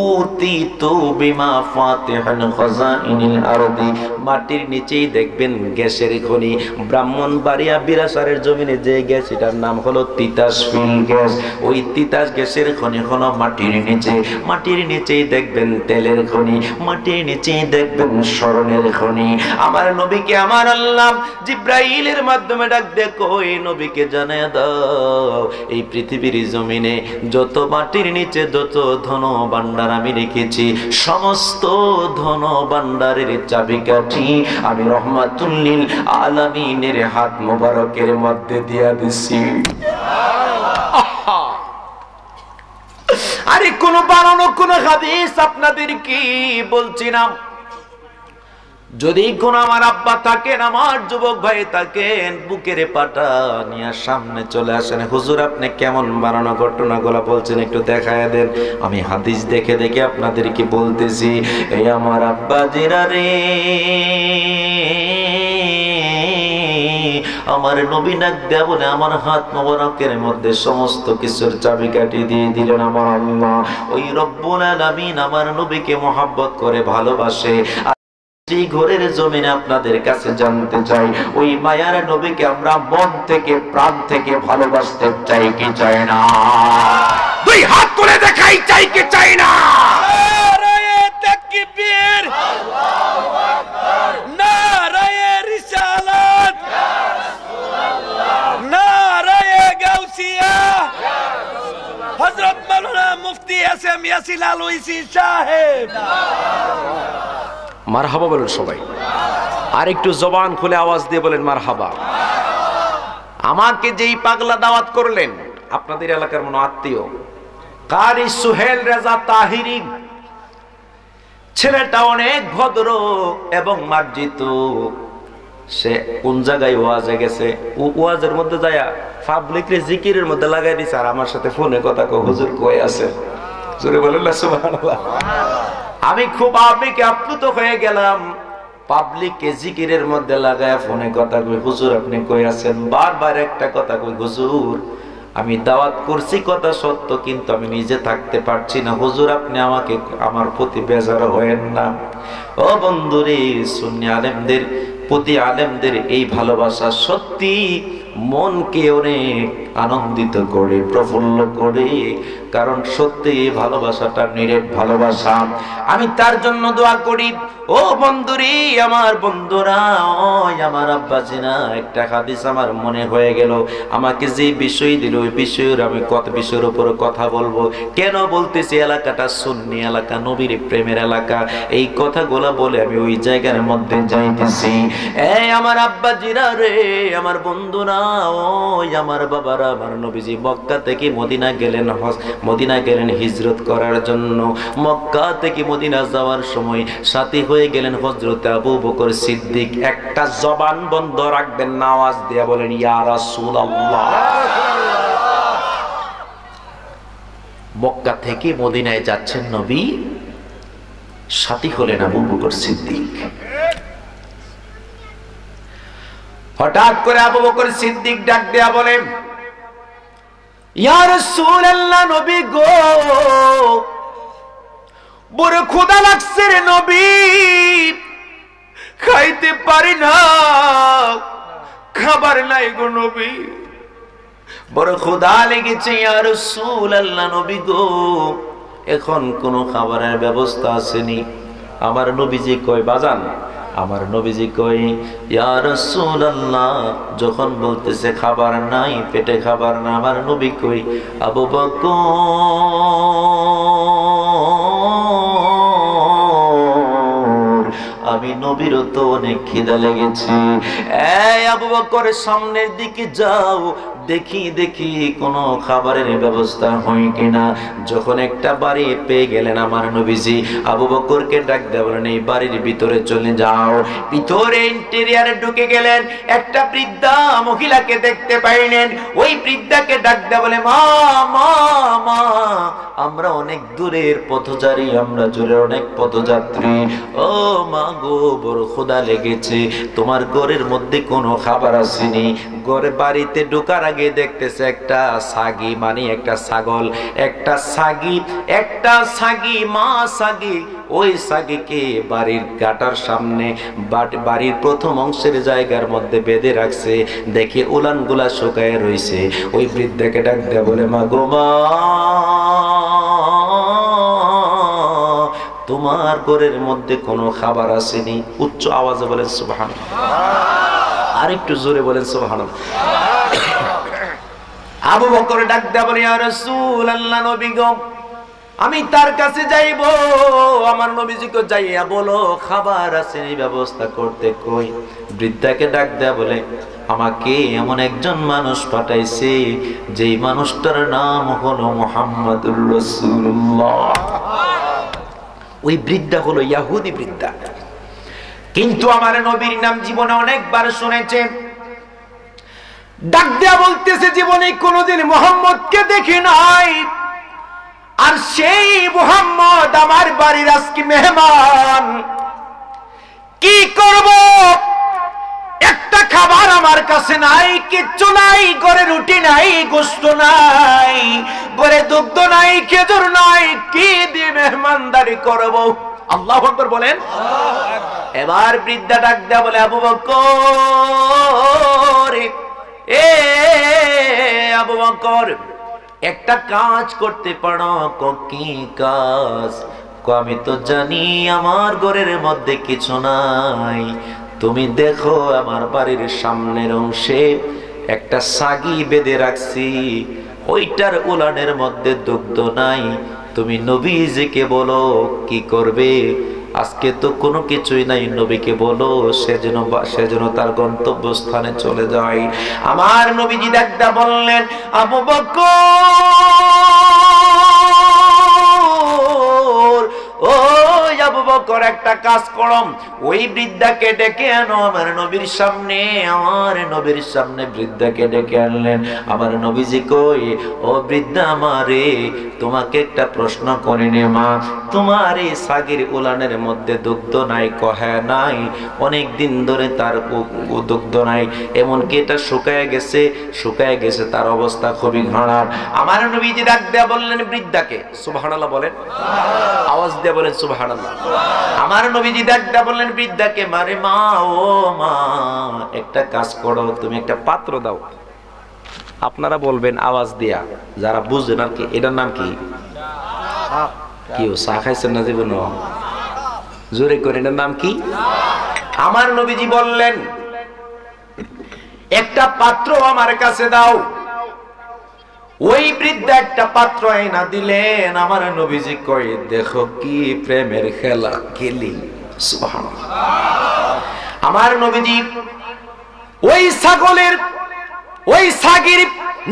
A: উতিতু বিমাফাতিহিন খাজাইনিল আরদি, মাটির নিচেই দেখবেন গ্যাসের খনি। ব্রাহ্মণবাড়িয়া বিরাসারের জমিনে যে গ্যাস, এটার নাম হলো তিতাস ফিল গ্যাস। ওই তিতাস গ্যাসের খনি হলো মাটির নিচে। মাটির নিচেই দেখবেন তেলের খনি, মাটির নিচেই দেখবেন স্বর্ণের খনি। আমার নবীকে আমার আল্লাহ জিব্রাইলের মাধ্যমে ডাক দে, কই নবীকে জানায় দাও, এই পৃথিবীর জমিনে যত মাটির নিচে যত ধন ভান্ডার আমি রেখেছি, সমস্ত ধন ভান্ডারের চাবিকাঠি আমি রহমাতুল লিল আলামিনের হাত মোবারকের মধ্যে দিয়া দিছি। আরে কোন বানানো কোন হাদিস আপনাদের কি বলছি না। যদি কোন আমার আব্বা থাকেন, আমার যুবক ভাই থাকেন, বুকের পাটা নিয়ে সামনে চলে আসেন। হুজুর আপনি কেমন বানানো ঘটনাগুলো বলছেন একটু দেখায় দেন। আমি হাদিস দেখে দেখে আপনাদেরকে বলতেছি। এই আমার আব্বা জিরা রে, আমার নবী ডাক দেয়া বলে আমার হাত মোবারকের মধ্যে সমস্ত কিছুর চাবিকাঠি দিয়ে দিলেন আমার আল্লাহ। ওই রব্বুল আলামিন আমার নবীকে মহব্বত করে ভালোবাসে। সেই ঘরের জমিনে আপনাদের কাছে জানতে চাই, ওই মায়ার নবীকে আমরা মন থেকে প্রাণ থেকে ভালোবাসতে চাই কি চাই না? দুই হাত তুলে দেখাই, চাই কি চাই না? নারায়ে তাকবীর, আল্লাহু আকবার, নারায়ে রিসালাত, ইয়া রাসূলুল্লাহ, নারায়ে গাউসিয়া, ইয়া রাসূলুল্লাহ, হযরত মাওলানা মুফতি এসএম ইয়াসিন আলওইসি সাহেব। মারহাবা বলেন সবাই, আর একটু জবান খুলে আওয়াজ দিয়ে বলেন মারহাবা। আমাকে যেই পাগলা দাওয়াত করলেন, আপনাদের এলাকার মনে আত্মীয়, কারি সুহেল রেজা তাহিরি, ছেলেটা অনেক ভদ্র এবং মার্জিত। সে কোন জায়গায় ওয়াজে গেছে, ওয়াজের মধ্যে যায়া পাবলিক রে জিকিরের মধ্যে লাগাই দিছে, আর আমার সাথে ফোনে কথা কয়, হুজুর কই আছে? জোরে বলেন না সুবহানাল্লাহ। আমি খুব আবেগে আপ্লুত হয়ে গেলাম। পাবলিককে জিকিরের মধ্যে লাগায় ফোনে কথা কই, হুজুর আপনি কই আছেন? বারবার একটা কথা কই, হুজুর আমি দাওয়াত করছি কথা সত্য, কিন্তু আমি নিজে থাকতে পারছি না, হুজুর আপনি আমাকে আমার প্রতি বেজার হয়েন না। ও বন্ধুরে, সুন্নি আলেমদের প্রতি আলেমদের এই ভালোবাসা সত্যি মনকে অনেক আনন্দিত করে, প্রফুল্ল করে, কারণ সত্যি এই ভালোবাসাটা নিরেট ভালোবাসা। আমি তার জন্য দোয়া করি। ও বন্ধুরি, আমার বন্ধুরা, ওই আমার আব্বাজিনা, একটা হাদিস আমার মনে হয়ে গেল। আমাকে যে বিষয় দিল, ওই বিষয়ের আমি কত বিষয়ের উপর কথা বলবো। কেন বলতেছি? এলাকাটা সুন্নি এলাকা, নবীর প্রেমের এলাকা। এই কথাগুলো বলে আমি ওই জায়গার মধ্যে যাইতেছি। এই আমার আব্বাজিরা রে, আমার বন্ধুরা, ওই আমার বাবারা, আমার নবীজি মক্কা থেকে মদিনা গেলেন, মদিনা গেলেন হিজরত করার জন্য। মক্কা থেকে মদিনা যাওয়ার সময় সাথী হয়ে গেলেন হযরত আবু বকর সিদ্দিক। একটা জবান বন্ধ রাখবেন না, আওয়াজ দিয়ে বলেন ইয়া রাসূলুল্লাহ। মক্কা থেকে মদিনায় যাচ্ছেন নবী, সাথী হলেন আবু বকর সিদ্দিক। হঠাৎ করে আবু বকর সিদ্দিক ডাক দেয়া বলে, ইয়া রাসূলুল্লাহ, নবী গো, বড় ক্ষুধা লাগছে রে নবী, খাইতে পারি না, খাবার নাই গো নবী, বড় ক্ষুধা লেগেছে ইয়া রাসূলুল্লাহ, নবী গো, এখন কোনো খাবারের ব্যবস্থা আসেনি। আমার নবীজি কয়, বাজান, আমার নবীজি কই, ইয়া রাসূলুল্লাহ, যখন বলতেছে খাবার নাই, পেটে খাবার না, আমার নবী কই, আবু বকর, আমি নবীরও তো অনেক খিদা লেগেছে। এই আবু বকর, সামনের দিকে যাও, দেখি দেখি কোনো খাবারের ব্যবস্থা হয় কিনা। যখন একটা বাড়ি পেয়ে গেলেন আমার নবীজি, আবু বকরকে ডাক দিয়ে বলেন, এই বাড়ির ভিতরে চলে যাও। ভিতরে ইন্টেরিয়ারে ঢুকে গেলেন, একটা বৃদ্ধা মহিলাকে দেখতে পাইলেন। ওই বৃদ্ধাকে ডাক দিয়ে বলে, মা মা মা, আমরা অনেক দূরের পথচারী, আমরা জোরে অনেক পথযাত্রী, ও মা গো, বড় ক্ষুধা লেগেছে, তোমার ঘরের মধ্যে কোনো খাবার আসেনি। ঘরে বাড়িতে ঢোকার আগে দেখতেছে একটা ছাগি, মানে একটা ছাগল, একটা ছাগি, মা ছাগি, ওই ছাগিকে বাড়ির গাটার সামনে, বাড়ির প্রথম অংশের জায়গার মধ্যে বেঁধে রাখছে। দেখে উলানগুলা শুকায় রয়েছে। ওই বৃদ্ধাকে ডাক দেয়া বলে, মা গো মা, তোমার ঘরের মধ্যে কোনো খাবার আসেনি। উচ্চ আওয়াজে বলেন সুবহানাল্লাহ, আর একটু জোরে বলেন সুবহানাল্লাহ। আবু বকর ডাক দেয়া বলে, ইয়া রাসূলুল্লাহ, নবী গো, আমি তার কাছে যাইব। আমার নবীজিকে যাইয়া বলো খাবার আসেনি, ব্যবস্থা করতে কই। বৃদ্ধাকে ডাক দেয়া বলে, আমাকে এমন একজন মানুষ পাঠাইছে, যেই মানুষটার নাম হলো মুহাম্মাদুর রাসূলুল্লাহ। ওই বৃদ্ধা হলো ইহুদি বৃদ্ধা। কিন্তু আমার নবীর নাম জীবনে অনেকবার শুনেছে। ডাক দেয়া বলতেছে জীবনে কোনোদিন মুহাম্মদকে দেখি নাই, আর সেই মুহাম্মদ আমার বাড়ির আজকে মেহমান। কি করব? একটা খাবার আমার কাছে নাই, কিচ্ছু নাই, ঘরে রুটি নাই, গোশত নাই, ঘরে দুগ্ধ নাই, খেজুর নাই, কি দিয়ে মেহমানদারি করব? আল্লাহু আকবার বলেন। এবার বৃদ্ধা ডাক দেয়া বলে, আবু বকর, এ আবু বকর, একটা কাজ করতে পারো? কি কাজ? আমি তো জানি আমার ঘরের মধ্যে কিছু নাই, তুমি দেখো আমার বাড়ির সামনের অংশে একটা সাগি বেঁধে রাখছি, ওইটার উলানের মধ্যে দুগ্ধ নাই, তুমি নবীজিকে বলো কি করবে? আজকে তো কোনো কিছুই নাই, নবীকে বলো সেজন্য তার গন্তব্যস্থানে চলে যায়। আমার নবীজি ডাকদা বললেন, আবু বকর, ও আবু বকর, একটা কাজ করো, ওই বৃদ্ধাকে ডেকে আনো আমার নবীর সামনে। আমার নবীর সামনে বৃদ্ধাকে ডেকে আনলেন। আমার নবীজি কই, ও বৃদ্ধা, আমারে তোমাকে একটা প্রশ্ন করিনি মা, তোমার এই সাগির উলানের মধ্যে দুগ্ধ নাই? কহে নাই, অনেক দিন ধরে তার দুগ্ধ নাই, এমনকি এটা শুকায় গেছে, তার অবস্থা খুবই খারাপ। আমার নবীজি ডাক দেয়া বললেন বৃদ্ধাকে, সুবহানাল্লাহ বলেন, আওয়াজ দিয়ে বলেন সুবহানাল্লাহ। আমার নবীজি ডাক দেয়া বললেন বৃদ্ধাকে, মারে মা, ও মা, একটা কাজ করো, তুমি একটা পাত্র দাও। আপনারা বলবেন আওয়াজ দিয়া, যারা বুঝবেন আর কি, এটার নাম কি? কি ও চা খাইছেন না জীবন? জোরে করে, এটার নাম কি? আমার নবীজি বললেন একটা পাত্র আমার কাছে দাও। ওই বৃদ্ধা একটা পাত্র এনে দিলেন। আমার নবীজি কই, দেখো কি প্রেমের খেলা খেলি, সুবহানাল্লাহ। আমার নবীজি ওই ছাগলের ওই সাগির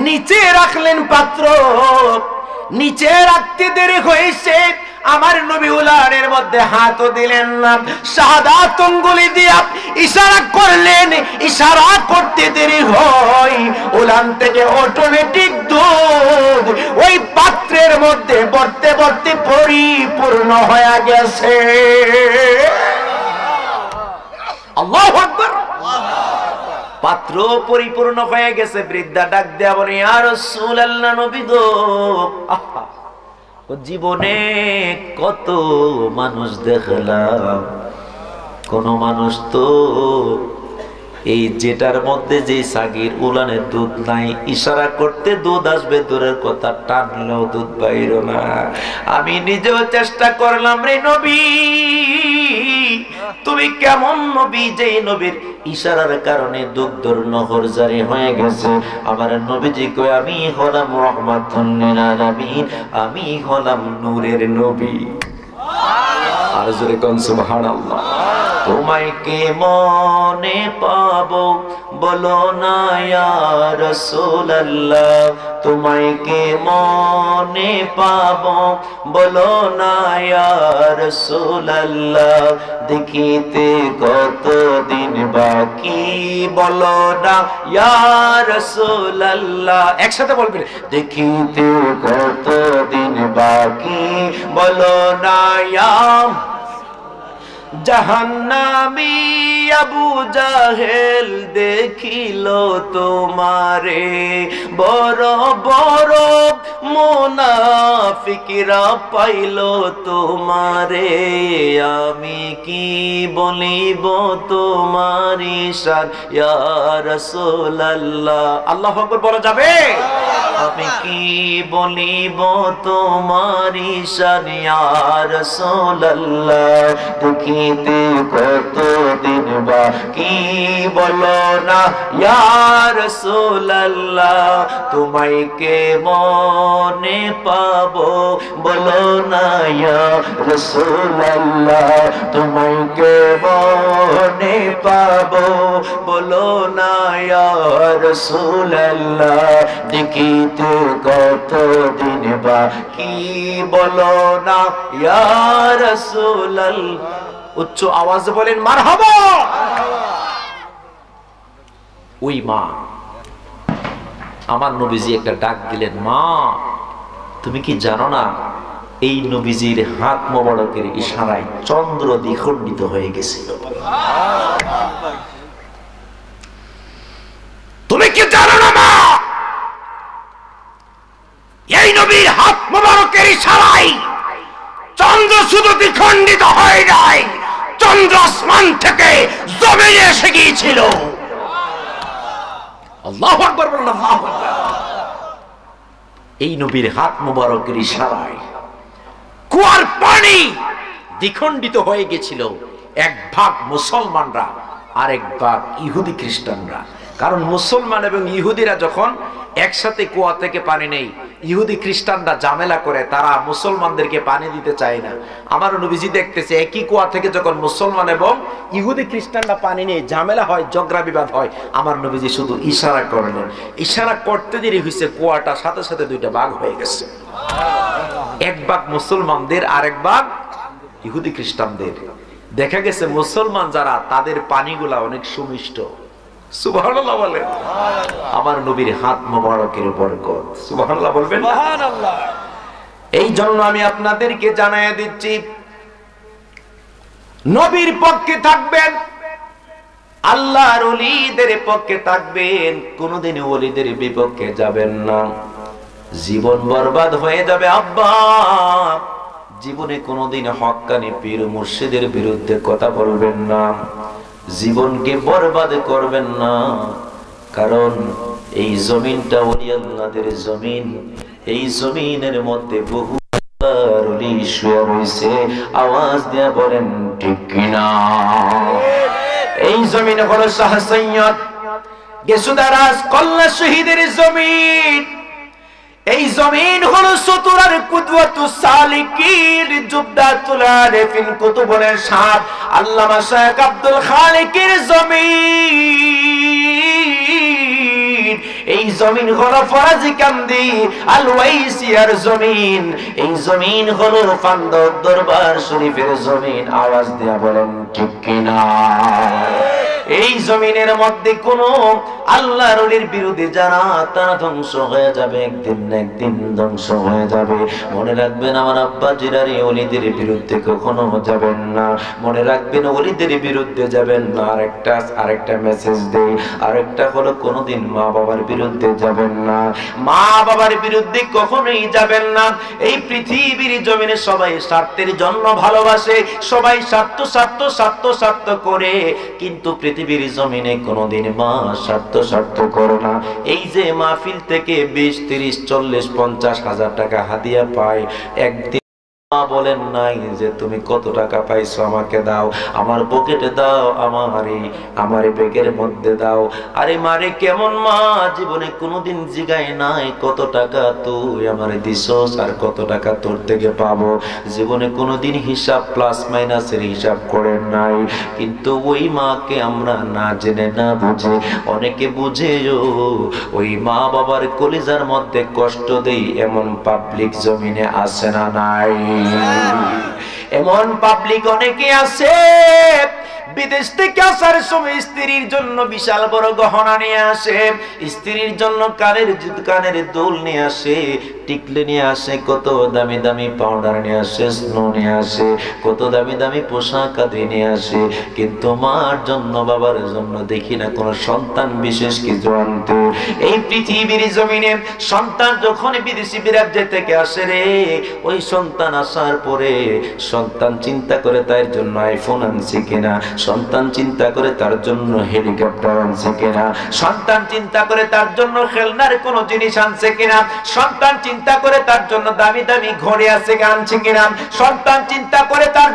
A: নিচে রাখলেন পাত্র। নিচে রাখতে দেরি হয়েছে, আমার নবী উলানের মধ্যে হাতও দিলেন না, শাহাদাত আঙ্গুলি দিয়া ইশারা করলেন। ইশারা করতে দেরি হয়, উলান থেকে অটোমেটিক দুধ ওই পাত্রের মধ্যে ভরতে ভরতে পরিপূর্ণ হয়ে গেছে। আল্লাহু আকবার। পাত্র পরিপূর্ণ হয়ে গেছে। বৃদ্ধা ডাক দেয়া বলে, ইয়া রাসূলুল্লাহ, নবী গো, জীবনে কত মানুষ দেখলাম, কোন মানুষ তো এই যেটার মধ্যে যে সাগির উলানের দুধ নাই, ইশারা করতে দুধ আসবে দূরের কথা, টানলেও দুধ বাইর না। আমি নিজেও চেষ্টা করলাম রে নবী, তুমি কেমন নবী যে নবীর ইশারার কারণে দুগ্ধর নহর জারি হয়ে গেছে। আমার নবীজি কই, আমি হলাম রাহমাতুল লিল আলামিন, আমি হলাম নূরের নবী। আর জোরে কোন সুবহানাল্লাহ। তোমায় কে মনে পাবো বলো না ইয়া রাসূলুল্লাহ, তোমায় কে মনে পাবো বলো না ইয়া রাসূলুল্লাহ, দেখিতে কতদিন বাকি বলো না ইয়া রাসূলুল্লাহ। একসাথে বলবেন, দেখিতে কতদিন বাকি বলো না ইয়া। জাহান্নামী আবু জাহেল দেখিল তোমারে, বড় বড় মুনাফিকরা পাইল তোমারে, আমি কি বলিব তোমারি শান ইয়া রাসূলুল্লাহ। আল্লাহু আকবার বলা যাবে? আমি কি বলিব তোমারি শান ইয়া রাসূলুল্লাহ, দেখিতে কতদিন বাকি বলো না ইয়া রাসূলুল্লাহ, তোমায় কে মনে পাবো বলো না ইয়া রাসূলুল্লাহ, তোমায় কে মনে পাবো বলো না ইয়া রাসূলুল্লাহ, দেখিতে কতদিন বাকি বলো না ইয়া রাসূলুল্লাহ। উচ্চ আওয়াজে বলেন মারহাবা। ওই মা, আমার নবীজি একটা ডাক দিলেন, মা তুমি কি জানো না এই নবীজির হাত মোবারকের ইশারায় চন্দ্র দ্বিখণ্ডিত হয়ে গেছিল? তুমি কি জানো না মা, এই নবীর হাত মোবারকের ইশারায় চন্দ্র শুধু দ্বিখণ্ডিত হয় নাই, চন্দ্র আসমান থেকে জমিনে এসে গিয়েছিল। আল্লাহু আকবার বলুন, আল্লাহু আকবার। এই নবীর হাত মোবারকের ইশারায় কুয়ার পানি দ্বিখণ্ডিত হয়ে গেছিল, এক ভাগ মুসলমানরা আর এক ভাগ ইহুদি খ্রিস্টানরা। কারণ মুসলমান এবং ইহুদিরা যখন একসাথে কুয়া থেকে পানি নেই, ইহুদি খ্রিস্টানরা ঝামেলা করে, তারা মুসলমানদেরকে পানি দিতে চায় না। আমার নবীজি দেখতেছে একই কুয়া থেকে যখন মুসলমান এবং ইহুদি খ্রিস্টানরা পানি নিয়ে ঝামেলা হয়, ঝগড়া বিবাদ হয়, আমার নবীজি শুধু ইশারা করলেন, ইশারা করতে দেরি হয়েছে, কুয়াটা সাথে সাথে দুইটা ভাগ হয়ে গেছে, এক ভাগ মুসলমানদের আর এক ভাগ ইহুদি খ্রিস্টানদের। দেখা গেছে মুসলমান যারা, তাদের পানিগুলা অনেক সুমিষ্ট। সুবহানাল্লাহ বলেন। আমার নবীর হাত মোবারকের বরকত। সুবহানাল্লাহ বলবেন। সুবহানাল্লাহ। এই জন্য আমি আপনাদেরকে জানাইয়া দিচ্ছি, নবীর পক্ষে থাকবেন, আল্লাহর ওলিদের পক্ষে থাকবেন, কোনদিন ওলিদের বিপক্ষে যাবেন না, জীবন বরবাদ হয়ে যাবে। আব্বা জীবনে কোনদিন হক্কানি পীর মুর্শিদের বিরুদ্ধে কথা বলবেন না, জীবনকে বরবাদ করবেন না। কারণ এই জমিনটা ওলি আল্লাহদের জমিন, এই জমিনের মধ্যে বহু আল্লাহর ওলি শুয়ে রয়েছে। আওয়াজ দিয়ে বলেন ঠিক কিনা? এই জমিন হলো শাহ সৈয়দ গেসুদারাজ কল্লা শহীদের জমিন। এই জমিন হলো সুতুরার কুদওয়াতুস সালিকিন জুবদাতুল আরিফিন কুতুবুল শাহ আল্লামা শাইখ আব্দুল খালিকের জমিন। এই জমিন হলো ফরাজি কান্দি আল ওয়াইসিয়ার জমিন। এই জমিন হলো ফান্দক দরবার শরীফের জমিন। আওয়াজ দিয়ে বলেন ঠিক কিনা? এই জমিনের মধ্যে কোন আল্লাহর ওলির বিরুদ্ধে যারা, তারা ধ্বংস হয়ে যাবে, একদিন না একদিন ধ্বংস হয়ে যাবে। মনে রাখবেন আমার আব্বা জিরারি ওলিদের বিরুদ্ধে কখনো যাবেন না, মনে রাখবেন ওলিদের বিরুদ্ধে যাবেন না। আরেকটা মেসেজ দেই, আরেকটা হলো কোনোদিন মা বাবার বিরুদ্ধে যাবেন না, মা বাবার বিরুদ্ধে কখনোই যাবেন না। এই পৃথিবীর জমিনে সবাই স্বার্থের জন্য ভালোবাসে, সবাই স্বার্থ স্বার্থ স্বার্থ স্বার্থ করে, কিন্তু পৃথিবীর জমিনে কোনদিন মা স্বার্থ করো না। এই যে মাহফিল থেকে 20, 30, 40, 50 হাজার টাকা হাদিয়া পায়, একদিন বলেন নাই যে তুমি কত টাকা পাইছো আমাকে দাও, আমার পকেটে দাও, আমার ব্যাগের মধ্যে দাও। আরে মারে কেমন মা জীবনে কোনোদিন জিগায় নাই কত টাকা তুই আমারে দিছস আর কত টাকা তোর থেকে পাবো। জীবনে কোনোদিন হিসাব প্লাস মাইনাসের হিসাব করেন নাই। কিন্তু ওই মাকে আমরা না জেনে না বুঝে, অনেকে বুঝেও ওই মা বাবার কলিজার মধ্যে কষ্ট দেই, এমন পাবলিক জমিনে আছে না নাই? এমন পাবলিক অনেকে আছে, বিদেশ থেকে আসার সময় স্ত্রীর জন্য বিশাল বড় গহনা নিয়ে আসে, স্ত্রীর জন্য কানের দুল নিয়ে আসে, টিকলি নিয়ে আসে, কত দামি দামি পাউডার নিয়ে আসে, স্নো নিয়ে আসে, কত দামি দামি পোশাক আদি নিয়ে আসে। কিন্তু মার জন্য বাবার জন্য দেখি না কোন সন্তান বিশেষ কিছু আনতে। এই পৃথিবীর জমিনে সন্তান যখন বিদেশি বিরাজ্য থেকে আসে রে, ওই সন্তান আসার পরে সন্তান চিন্তা করে তার জন্য আইফোন আনছে কিনা, সন্তান চিন্তা করে তার জন্য হেলিকপ্টার আনছে কিনা, সন্তান চিন্তা করে তার জন্য খেলনার কোন জিনিস আনছে কিনা, সন্তান চিন্তা করে তার জন্য দামি দামি ঘড়ি আছে আনছে কিনা, সন্তান চিন্তা করে তার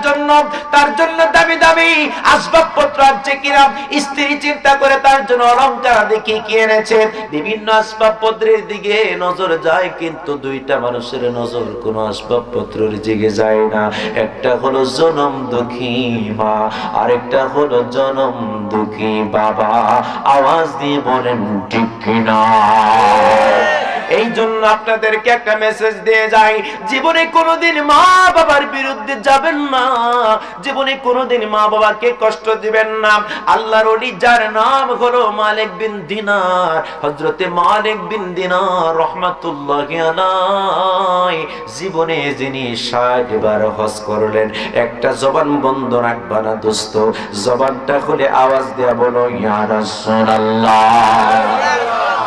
A: জন্য দামি দামি আসবাবপত্র আনছে কিনা, স্ত্রী চিন্তা করে তার জন্য অলংকার দেখি কি এনেছে। বিভিন্ন আসবাবপত্রের দিকে নজর যায়, কিন্তু দুইটা মানুষের নজর কোন আসবাবপত্রের দিকে যায় না। একটা হলো জনম দুঃখী মা, আরেকটা হলো জনম দুঃখী বাবা। আওয়াজ দিয়ে বলেন ঠিক কিনা? এই জন্য আপনাদেরকে একটা মেসেজ দিয়ে যাই, জীবনে কোনোদিন মা বাবার বিরুদ্ধে যাবেন না, জীবনে কোনোদিন মা বাবাকে কষ্ট দিবেন না। আল্লাহর ওলি যার নাম হলো মালিক বিন দিনার, হযরতে মালিক বিন দিনার রাহমাতুল্লাহি আলাইহি, জীবনে যিনি 60 বার হজ করলেন। একটা জবান বন্ধ রাখবা না দোস্ত, জবানটা খুলে আওয়াজ দেয়া বলো ইয়া রাসূলুল্লাহ।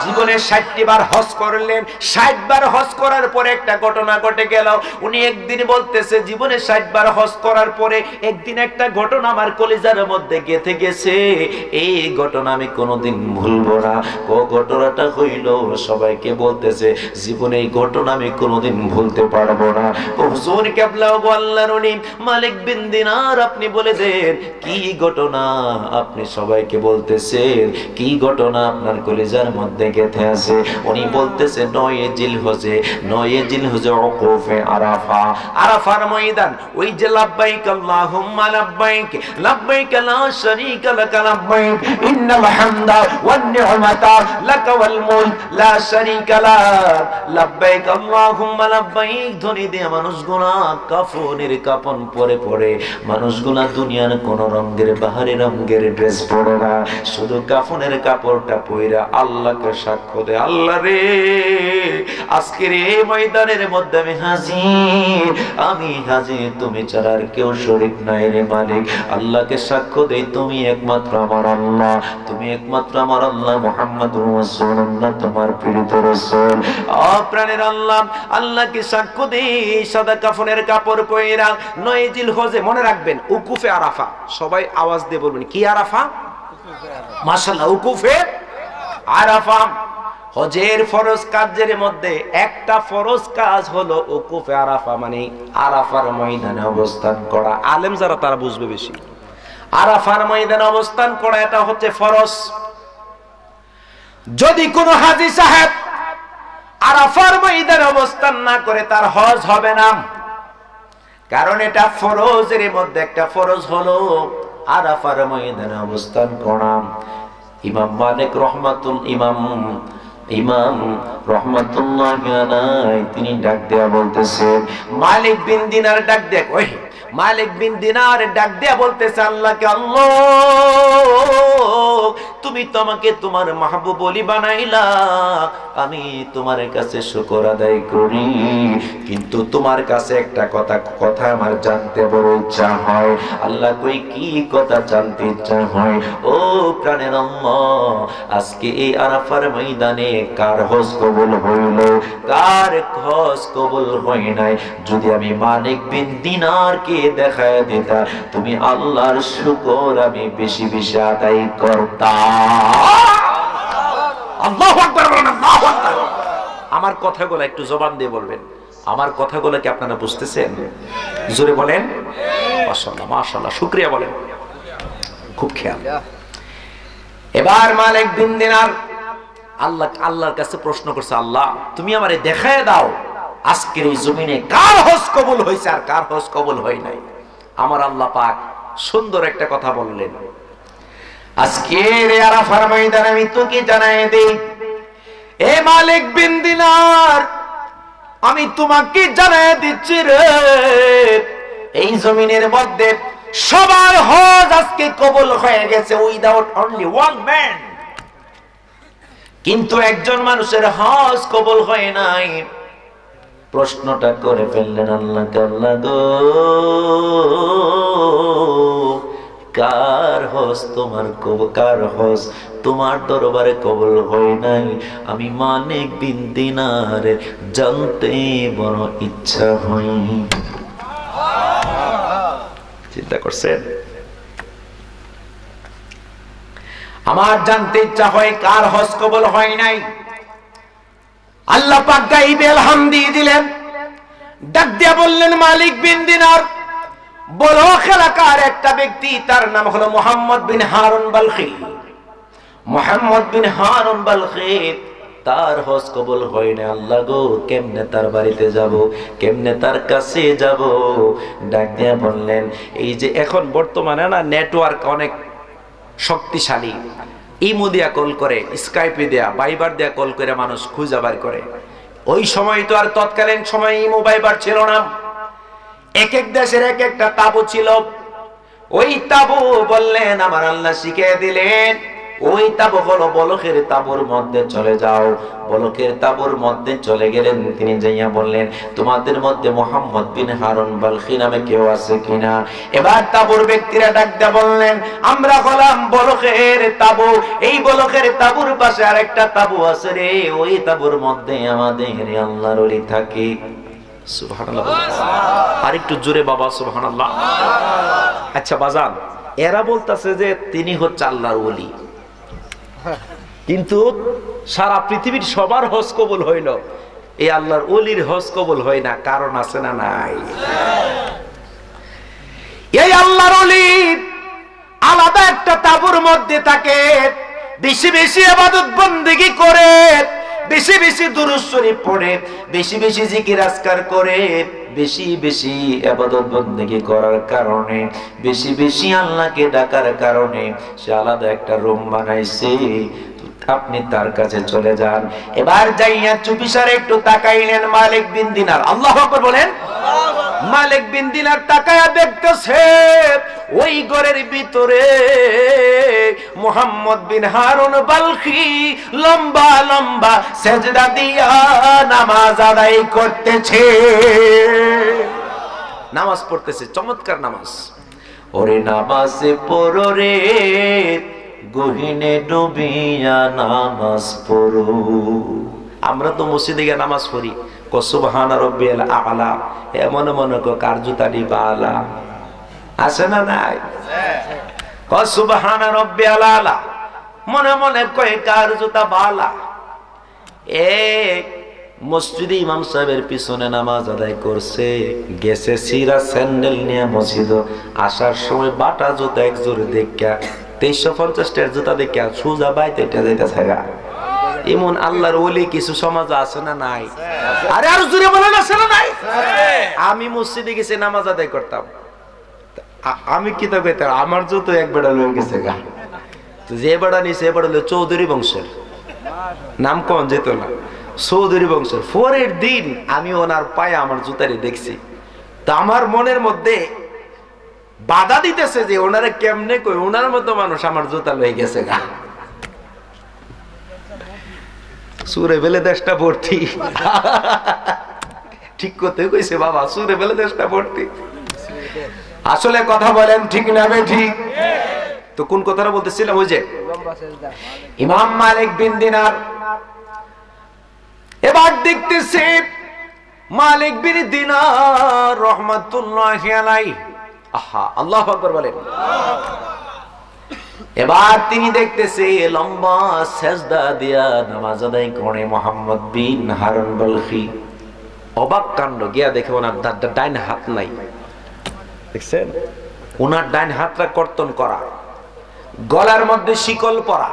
A: জীবনে 60 বার হজ করলেন। 60 বার হজ করার পরে একটা ঘটনা ঘটে গেল। উনি একদিন বলতেছে, জীবনে 60 বার হজ করার পরে একদিন একটা ঘটনা আমার কলিজার মধ্যে গেঁথে গেছে, এই ঘটনা আমি কোনোদিন ভুলবো না। ও ঘটনাটা হইল, সবাইকে বলতেছে জীবনে এই ঘটনা আমি কোনোদিন ভুলতে পারবো না। হুজুর কেবলা ও আল্লাহর ওলি মালিক বিন দিনার, আপনি বলে দেন কি ঘটনা? আপনি সবাইকে বলতেছেন কি ঘটনা আপনার কলিজার মধ্যে গেঁথে আছে। উনি বলতেছে 9 জিলহজে, 9 জিলহজে ওকুফে আরাফা, আরাফার ময়দান, ওই যে লাব্বাইক আল্লাহুম্মা লাব্বাইক, লাব্বাইক লা শারীকা লাক লাব্বাইক, ইন্নাল হামদা ওয়ান নি'মাতা লাকা ওয়াল মুলক লা শারীকা লাক, লাব্বাইক আল্লাহুম্মা লাব্বাইক ধ্বনি দিয়ে মানুষগুলা কাফনের কাফন পরে পরে, মানুষগুলা দুনিয়ার কোন রঙের বাহারি রঙের ড্রেস পরে না, শুধু কাফনের কাপড়টা পয়রা আল্লাহকে সাক্ষ্য দেয়, আল্লাহ রে আজকের এই ময়দানের মধ্যে আমি হাজির, আমি হাজির, তুমি ছাড়া আর কেউ শরীক নাই রে মালিক। আল্লাহকে সাক্ষ্য দেই তুমি একমাত্র আমার আল্লাহ, তুমি একমাত্র আমার আল্লাহ, মুহাম্মাদুর রাসূলুল্লাহ তোমার প্রিয় রাসূল। প্রাণের আল্লাহ, আল্লাহকে সাক্ষ্য দেই সাদা কাফনের কাপড় পয়রা 9 জিলহজে, মনে রাখবেন উকুফে আরাফা, সবাই আওয়াজ দিয়ে বলবেন কি আরাফা? মাশাআল্লাহ, উকুফে আরাফা। হজের ফরজ কাজের মধ্যে একটা ফরজ কাজ হলো উকুফে আরাফা, মানে আরাফার ময়দানে অবস্থান করা। আলেম যারা তারা বুঝবে বেশি। আরাফার ময়দানে অবস্থান করা এটা হচ্ছে ফরজ। যদি কোনো হাজী সাহেব আরাফার ময়দানে অবস্থান না করে তার হজ হবে না, কারণ এটা ফরজের মধ্যে একটা ফরজ হলো আরাফার ময়দানে অবস্থান করা। ইমাম মালিক ইমাম রহমাতুল্লাহি আলাইহি তিনি ডাক দেয়া বলতেছেন, মালিক বিন দিনার ডাক দেখ, ওই মালিক বিন দিনার ডাক দেয়া বলতেছে আল্লাহকে, আল্লাহ তুমি তো আমাকে তোমার মাহবুব ওলি বানাইলা, আমি তোমার কাছে শুকর আদায় করি, কিন্তু তোমার কাছে একটা কথা আমার জানতে বড় ইচ্ছা হয়। আল্লাহ কই কি কথা জানতে ইচ্ছা হয়? ও প্রাণের আল্লাহ, আজকে এই আরাফার ময়দানে কার হজ কবুল হইল, কার হজ কবুল হয় নাই? যদি আমি মালিক বিন দিনারকে দেখায় দিতা, তুমি আল্লাহর শুকর আমি বেশি বেশি আদায় করতাম। আল্লাহু আকবার বলেন, আল্লাহু আকবার। আমার কথাগুলো একটু জবান দিয়ে বলবেন, আমার কথাগুলো কি আপনারা বুঝতেছেন? জোরে বলেন মাশাআল্লাহ, মাশাআল্লাহ, শুকরিয়া বলেন, খুব খেয়াল। এবার মালিক বিন দিনার আল্লাহর কাছে প্রশ্ন করছে, আল্লাহ তুমি আমারে দেখায় দাও আজকের এই জমিনে কার হজ কবুল হয়েছে আর কার হজ কবুল হয় নাই। আমার আল্লাহ পাক সুন্দর একটা কথা বললেন, আজকের আরাফার ময়দানে আমি তোকে জানাই দেই, এ মালিক বিন দিনার, আমি তোমাকে জানাই দিচ্ছি রে, এই জমিনের মধ্যে সবার হজ আজকে কবুল হয়ে গেছে উইদাউট অনলি ওয়ান ম্যান, কিন্তু একজন মানুষের হজ কবুল হয় নাই। প্রশ্নটা করে ফেললেন আল্লাহ, আল্লাহ গো কার হজ তোমার কার হজ তোমার দরবারে কবুল হয় নাই? আমি মালিক বিন দিনারের জানতে বড় ইচ্ছা হয়। চিন্তা করছেন? আমার জানতে ইচ্ছা হয় কার হজ কবুল হয় নাই। আল্লাহ পাক গাইবে ইলহাম দিয়ে দিলেন, ডাক দিয়া বললেন, মালিক বিন দিনার বড় এলাকার একটা ব্যক্তি, তার নাম হলো মুহাম্মদ বিন হারুন বালখি। মুহাম্মদ বিন হারুন বালখি, তার হজ কবুল হয় না। আল্লাহ গো কেমনে তার বাড়িতে যাব, কেমনে তার কাছে যাব? ডাক দিয়া বললেন, এই যে এখন বর্তমানে না নেটওয়ার্ক অনেক শক্তিশালী, ইমো দিয়া কল করে, স্কাইপে দেয়া, ভাইবার দেয়া কল করে মানুষ খুঁজে বার করে। ওই সময় তো আর তৎকালীন সময় মোবাইল ছিল না, এক এক দেশের এক একটা তাবু ছিল। ওই তাবু বললেন আমার আল্লাহ শিখিয়ে দিলেন, ওই তাবু হলো বলকের তাবুর মধ্যে চলে যাও। বলকের তাবুর মধ্যে চলে গেলেন, তিনি যাইয়া বললেন তোমাদের মধ্যে মুহাম্মদ বিন হারুন বালখি নামে কেউ আছে কিনা? এবার তাবুর ব্যক্তিরা ডাক দিয়ে বললেন আমরা হলাম বলকের তাবু, এই বলকের তাবুর পাশে আরেকটা তাবু আছে রে, ওই তাবুর মধ্যে আমাদের আল্লাহর ওলি থাকে। সুবহানাল্লাহ, আর একটু জোরে বাবা সুবহানাল্লাহ। আচ্ছা বাজান, এরা বলতেছে যে তিনি হচ্ছে আল্লাহর ওলি, কিন্তু সারা পৃথিবীর সবার হজ কবুল হইল, এই আল্লাহর ওলির হজ কবুল হয় না। কারণ আছে না নাই? এই আল্লাহর ওলি আলাদা একটা তাবুর মধ্যে থাকে, বেশি বেশি ইবাদত বন্দেগী করে, বেশি বেশি দুরূদ শরীফ পড়ে, বেশি বেশি জিকির আজকার করে, বেশি বেশি ইবাদত বন্দেগী করার কারণে, বেশি বেশি আল্লাহকে ডাকার কারণে সে আলাদা একটা রুম বানাইছে। আপনি তার কাছে চলে যান। এবার যাইয়া চুপিসারে একটু তাকাইলেন মালিক বিন দিনার। আল্লাহু আকবার বলেন। মালিক বিন দিনার তাকায়া দেখতেছে ওই ঘরের ভিতরে মুহাম্মদ বিন হারুন বালখি লম্বা লম্বা সেজদা দিয়া নামাজ আদায় করতেছে, নামাজ পড়তেছে, চমৎকার নামাজ। ওরে নামাজে পড়ো রে গহিনে ডুবিয়া নামাজ পড়ো। আমরা তো মসজিদে গিয়ে নামাজ পড়ি, কো সুবহান রাব্বিয়াল আ'লা, এমন মনে কো কারজুতানি বালা আছে না নাই? কো সুবহান রাব্বিয়াল আ'লা, মনে মনে কয় কারজুতা বালা। এক মসজিদে ইমাম সাহেবের পিছনে নামাজ আদায় করছে, গেছে সিরা স্যান্ডেল নিয়ে মসজিদ, আসার সময় বাটা জুতা এক জোরে দেখা 2350 টাকার জুতা দেখা সোজা বাইতে যাইতেছে। এমন আল্লাহর ওলি কিছু সমাজ আছে না নাই? আরে আর জোরে বলেন আছে না নাই? আমি মসজিদে গেছে নামাজ আদায় করতাম, আমি কি তো কইতাম আমার জুতো এক বেড়া লয়ে গেছে গা, তো যে বেড়া নিছে এ বেড়া হলো চৌধুরী বংশের, নাম কোন যেত না, চৌধুরী বংশের। পরের দিন আমি ওনার পায়ে আমার জুতারি দেখছি, তা আমার মনের মধ্যে বাধা দিতেছে যে ওনারে কেমনে কই, ওনার মতো মানুষ আমার জুতা লয়ে গেছে গা। সুরে বেলে দেশটা ভর্তি, ঠিক করতে কইছে বাবা, সুরে বেলে দেশটা ভর্তি। আসলে কথা বলেন ঠিক না বে ঠিক? তো কোন কথাটা বলতেছিলাম? ওই যে ইমাম মালিক বিন দিনার এবার দেখতেছে মালিক বিন দিনার রাহমাতুল্লাহি আলাইহি, আহা আল্লাহু আকবার বলেন। এবার তিনি দেখতেছে লম্বা সেজদা দিয়া নামাজ আদায় করে মুহাম্মদ বিন হারুন বালখি। অবাক কাণ্ড, গিয়া দেখে ওনার ডাইন হাত নাই, দেখছেন? ওনার ডাইন হাতটা কর্তন করা, গলার মধ্যে শিকল পরা,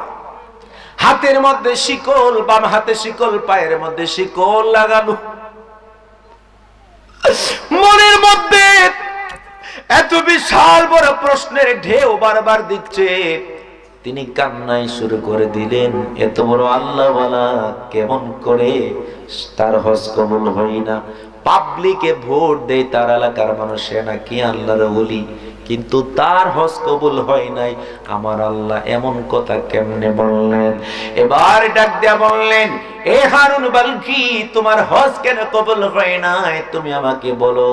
A: হাতের মধ্যে শিকল, বাম হাতে শিকল, পায়ের মধ্যে শিকল লাগানো। মনের মধ্যে এত বিশাল বড় প্রশ্নের ঢেউ বারবার দিচ্ছে। তিনি কান্নায় শুরু করে দিলেন, এত বড় আল্লাহওয়ালা কেমন করে তার হজ কবুল হয় না? পাবলিকে ভোট দেয় তার এলাকার মানুষে নাকি আল্লাহর ওলি, কিন্তু তার হজ কবুল হয় নাই। আমার আল্লাহ এমন কথা কেমনে বললেন? এবার ডাক দিয়া বললেন, এ হারুন বালখি, তোমার হজ কেন কবুল হয় নাই তুমি আমাকে বলো।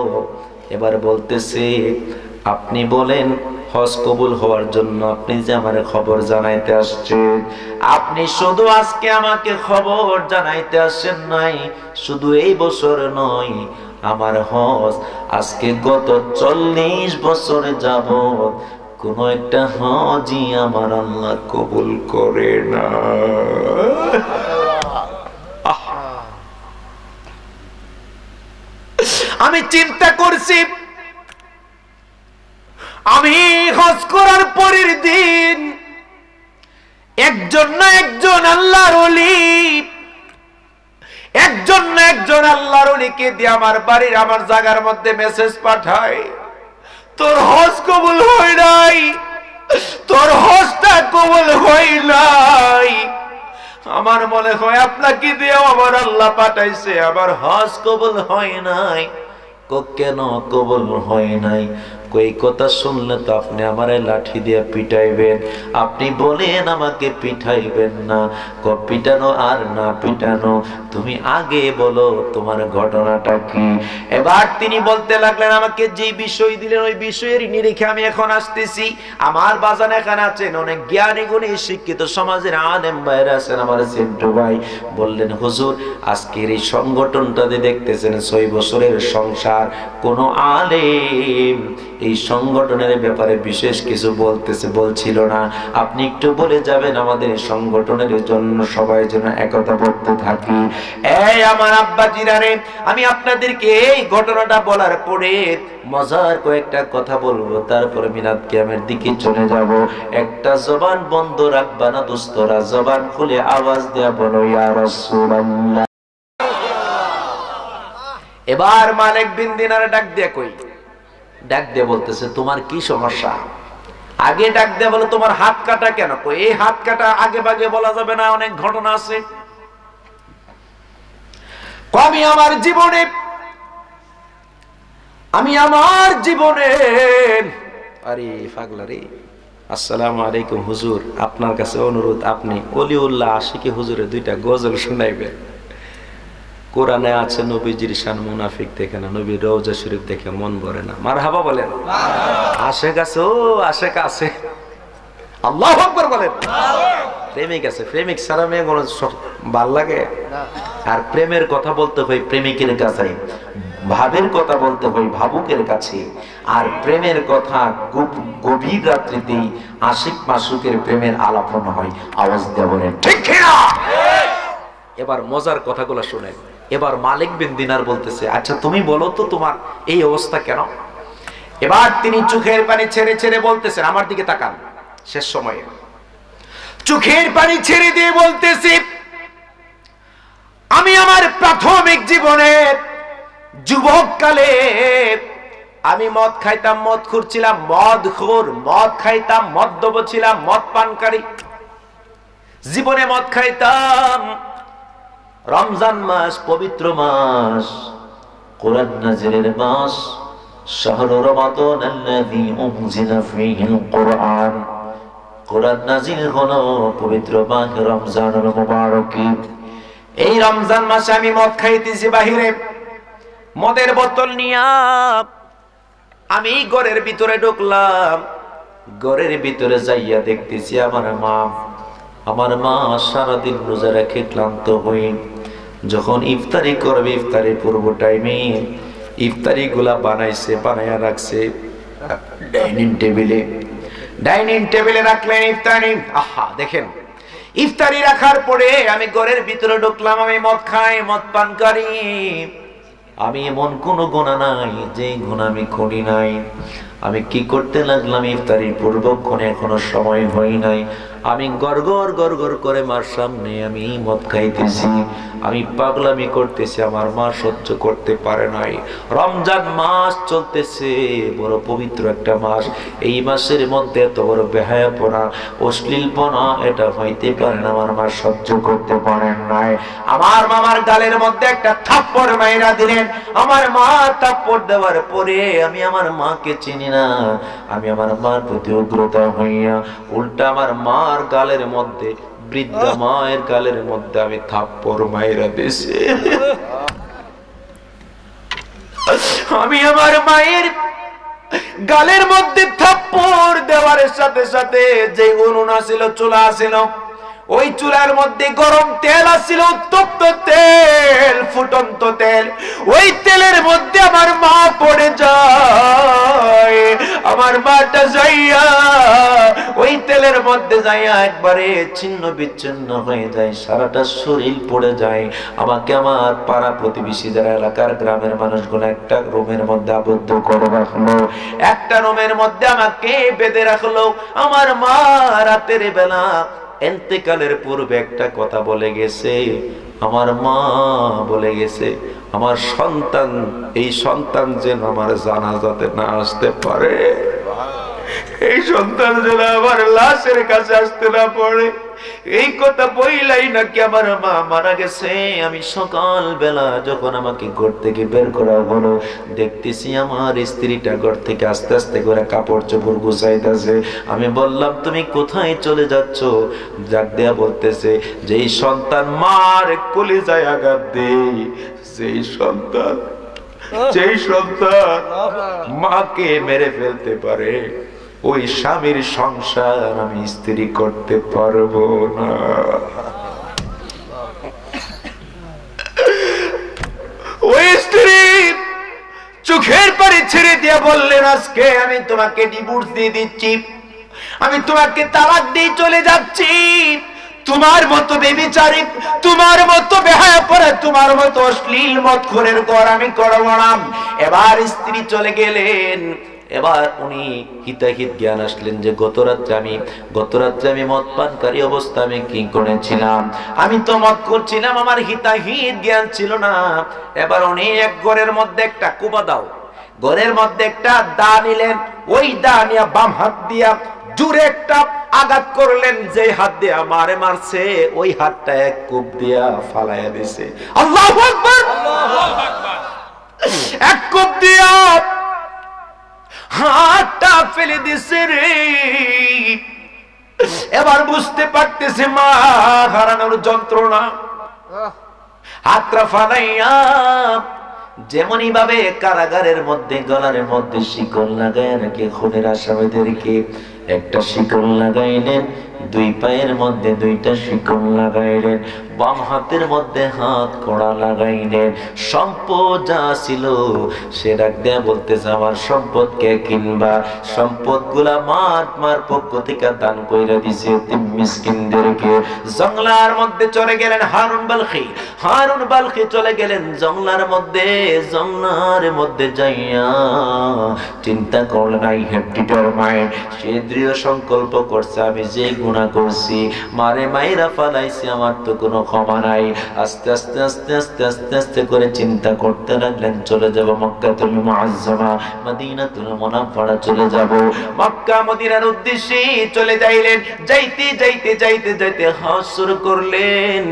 A: এবার বলতেছে, আপনি বলেন হজ কবুল হওয়ার জন্য আপনি যে আমার খবর জানাইতে আসছেন, আপনি শুধু আজকে আমাকে খবর জানাইতে আসেন নাই, শুধু এই বছর নয়, আমার হজ আজকে গত 40 বছর যাবত কোন একটা হজই আমার আল্লাহ কবুল করে না। আমি চিন্তা করছি, আমি হজ করার পরের দিন একজন না একজন আল্লাহর ওলি, একজন না একজন আল্লাহর ওলিকে দিয়ে আমার বাড়ির আমার জায়গার মধ্যে মেসেজ পাঠায়, তোর হজ কবুল হয় নাই, তোর হজটা কবুল হয় নাই। আমার মনে হয় আপনাকে দিয়ে আমার আল্লাহ পাঠাইছে, আবার হজ কবুল হয় নাই। কেন কবুল হয় নাই? কই কথা শুনলে তো আপনি আমারে লাঠি দিয়ে পিটাইবেন, আপনি বলেন আমাকে পিটাইবেন না। পিটানো আর না পিটানো, তুমি আগে বলো তোমার ঘটনাটা কি। এবার তিনি বলতে লাগলেন, আমাকে যে বিষয় দিলেন ওই বিষয়ের নিরিখে আমি এখন আসতেছি। আমার বাজান এখানে আছেন অনেক জ্ঞানী গুণী শিক্ষিত সমাজের আলেম ভাইরা আছেন, আমার সিন্টু ভাই। বললেন, হুজুর আজকের এই সংগঠনটাতে দেখতেছেন 6 বছরের সংসার, কোন আলেম এই সংগঠনের ব্যাপারে বিশেষ কিছু বলছিল না। আপনি একটু বলে যাবেন আমাদের সংগঠনের জন্য সবাই যেন একতাবদ্ধ থাকি। এই আমার আব্বা জিরারে, আমি আপনাদেরকে এই ঘটনাটা বলার পরে মজার কয়েকটা কথা বলবো, তারপরে মিলাদ কিয়ামের দিকে চলে যাব। একটা জবান বন্ধ রাখবা না দোস্তরা, জবান খুলে আওয়াজ দেয়া বলো ইয়া রাসূলুল্লাহ। এবার মালিক বিন দিনার ডাক দিয়ে ডাক দিয়ে বলতেছে, তোমার কি সমস্যা? আগে ডাক দিয়ে বলো, তোমার হাত কাটা কেন? এই হাত কাটা আগে ভাগে বলা যাবে না, অনেক ঘটনা আছে। আমি আমার জীবনে আরে পাগলা রে, আসসালামু আলাইকুম হুজুর, আপনার কাছে অনুরোধ, আপনি অলিউল্লাহ আশিকি হুজুরের 2টা গজল শুনাইবেন। কোরআনে আছে নবীজির শান, মুনাফিক দেখে না, নবীর রওজা শরীফ দেখে মন ভরে না। মারহাবা বলেন। আশেক আছে, ও আশেক আছে, আল্লাহু আকবার বলেন। প্রেমিক আছে, প্রেমিক ছাড়া মেয়ে কোনো ভাল লাগে? আর প্রেমের কথা বলতে হয় প্রেমিকের কাছে, ভাবের কথা বলতে হয় ভাবুকের কাছে। আর প্রেমের কথা গভীর রাত্রিতে আশিক মাসুকের প্রেমের আলাপন হয়। আওয়াজ দিয়ে বলেন ঠিক কিনা? এবার মজার কথাগুলো শুনেন। এবার মালিক বিন দিনার বলতেছে, আচ্ছা তুমি বলো তো তোমার এই অবস্থা কেন? এবার তিনি চোখের পানি ছেড়ে ছেড়ে বলতেছেন, আমার দিকে তাকান, শেষ সময়ে চোখের পানি ছেড়ে দিয়ে বলতেছি, আমি আমার প্রাথমিক জীবনে যুবককালে আমি মদ খাইতাম, মদখোর ছিলাম, মদ খাইতাম, মদ্যপ ছিলাম, মদ পানকারী। জীবনে মদ খাইতাম। রমজান মাস পবিত্র মাস, কোরআন নাযিলের মাস, শাহরু রমাদানাল্লাযী উনজিলা ফীহিল কুরআন। কোরআন নাযিল হলো পবিত্র মাস রমজানুল মুবারক। এই রমজান মাসে আমি মদ খাইতেছি বাহিরে, মদের বোতল নিয়া আমি ঘরের ভিতরে ঢুকলাম। ঘরের ভিতরে যাইয়া দেখতেছি আমার মা সারাদিন রোজা রেখে ক্লান্ত হয়ে যখন ইফতারি করবে, ইফতারির পূর্ব টাইমে ইফতারি গুলা বানাইয়া রাখছে ডাইনিং টেবিলে রাখলেন ইফতারি। আহা দেখেন, ইফতারি রাখার পরে আমি ঘরের ভিতরে ঢুকলাম। আমি মদ খাই, মদ পানকারী। আমি এমন কোন গুনাহ নাই যে গুনাহ আমি করি নাই। আমি কি করতে লাগলাম? ইফতারির পূর্বক্ষণে এখনো সময় হয় নাই, আমি গড়গড় গড়গড় করে মার সামনে আমি মদ খাইতেছি, আমি পাগলামি করতেছি। আমার মা সহ্য করতে পারে নাই। রমজান মাস চলতেছে, বড় পবিত্র একটা মাস। এই মাসের মধ্যে এত বড় বেহায়াপনা, অশ্লীলপনা এটা হইতে পারে না। আমার মা সহ্য করতে পারেন নাই। আমার মামার গালের মধ্যে একটা থাপ্পড় মাইরা দিলেন। আমার মা থাপ্পড় দেওয়ার পরে আমি আমার মাকে চিনি না। আমি আমার মার প্রতি উগ্রতা হইয়া উল্টা আমার মার গালের মধ্যে, বৃদ্ধা মায়ের গালের মধ্যে আমি থাপ্পড় মাইরা দিয়েছি। আমি আমার মায়ের গালের মধ্যে থাপ্পড় দেওয়ার সাথে সাথে যে উনুন ছিল, চুলা ছিল, ওই চুলার মধ্যে গরম তেল আছিল, উত্তপ্ত তেল, ফুটন্ত তেল। ওই তেলের মধ্যে আমার মা পড়ে যায়। আমার মাটা যাইয়া ওই তেলের মধ্যে যাইয়া একবারে ছিন্ন বিচ্ছিন্ন হয়ে যায়, সারাটা শরীর পড়ে যায়। আমাকে আমার পাড়া প্রতিবেশী যারা এলাকার গ্রামের মানুষগুলো একটা রুমের মধ্যে আবদ্ধ করে রাখলো, একটা রুমের মধ্যে আমাকে বেঁধে রাখলো। আমার মা রাতের বেলা ইন্তেকালের পূর্বে একটা কথা বলে গেছে। আমার মা বলে গেছে, আমার সন্তান, এই সন্তান যেন আমার জানাজাতে না আসতে পারে, এই সন্তান যেন আমার লাশের কাছে আসতে না পারে, এই কথা বইলাই নাকি আমার মা মারা গেছে। আমি সকাল বেলা যখন আমাকে ঘর থেকে বের করা হলো, দেখতেছি আমার স্ত্রীটা ঘর থেকে আস্তে আস্তে করে কাপড় চোপড় গুছাইতেছে। আমি বললাম তুমি কোথায় চলে যাচ্ছ? ডাক দেয়া বলতেছে, যেই সন্তান মার কলিজায় আঘাত দেয়, যেই সন্তান মাকে মেরে ফেলতে পারে, ওই স্বামীর সংসার আমি স্ত্রী করতে পারবো না। ওই স্ত্রী চোখের পানি ছেড়ে দিয়ে বললেন, আজকে আমি তোমাকে ডিভোর্স দিয়ে দিচ্ছি, আমি তোমাকে তালাক দিয়ে চলে যাচ্ছি। তোমার মতো বেবিচারী, তোমার মতো বেহায়াপনা, তোমার মতো অশ্লীল মদখোরের ঘর আমি করব না। এবার স্ত্রী চলে গেলেন। এবার উনি হিতাহিত জ্ঞান আসলেন যে গত রাত্রে আমি মদ পানকারী অবস্থা আমি কি করেছিলাম, আমি তো মদ করছিলাম, আমার হিতাহিত জ্ঞান ছিল না। এবার উনি এক ঘরের মধ্যে একটা কুবা দাও, ঘরের মধ্যে একটা দা নিলেন, ওই দা নিয়ে বাম হাত দিয়া জোরে একটা আঘাত করলেন। যে হাত দিয়া মারে মারছে, ওই হাতটা এক কূপ দিয়া ফালাইয়া দিছে। আল্লাহু আকবার, আল্লাহু আকবার। এক কূপ দিয়া হাতটা ফেলে দিছে রে। এবার বুঝতে পারতেছে মা হারানোর যন্ত্রণা। হাতটা ফালাইয়া যেমনই ভাবে কারাগারের মধ্যে গলার মধ্যে শিকল লাগায় নাকি খুনের আসামিদেরকে একটা শিকল লাগাইলেন, দুই পায়ের মধ্যে দুইটা শিকল লাগাইলেন, বাম হাতের মধ্যে হাত কড়া লাগাইলেন। সম্পদ যা ছিল সে ডাক দেয়া বলতেছে, আমার সম্পদ কে কিনবা? সম্পদ গুলা মার পক্ষ থেকে দান কইরা দিছে মিসকিনদেরকে। জঙ্গলার মধ্যে চলে গেলেন হারুন বালখি চলে গেলেন জঙ্গলার মধ্যে যাইয়া চিন্তা করলেন, আই হ্যাভ ডিটারমাইন্ড, সে দৃঢ় সংকল্প করছে, আমি যে গুনাহ করছি, মারে মাইরা ফালাইছি, আমার তো কোনো ক্ষমা নাই। আস্তে আস্তে আস্তে আস্তে আস্তে আস্তে করে চিন্তা করতে লাগলেন, চলে যাব মক্কাতুল মুআজ্জামা, মদিনাতুল মুনাফফারা চলে যাব। মক্কা মদিনার উদ্দেশ্যে চলে যাইলেন। যাইতে যাইতে যাইতে যাইতে হজ শুরু করলেন।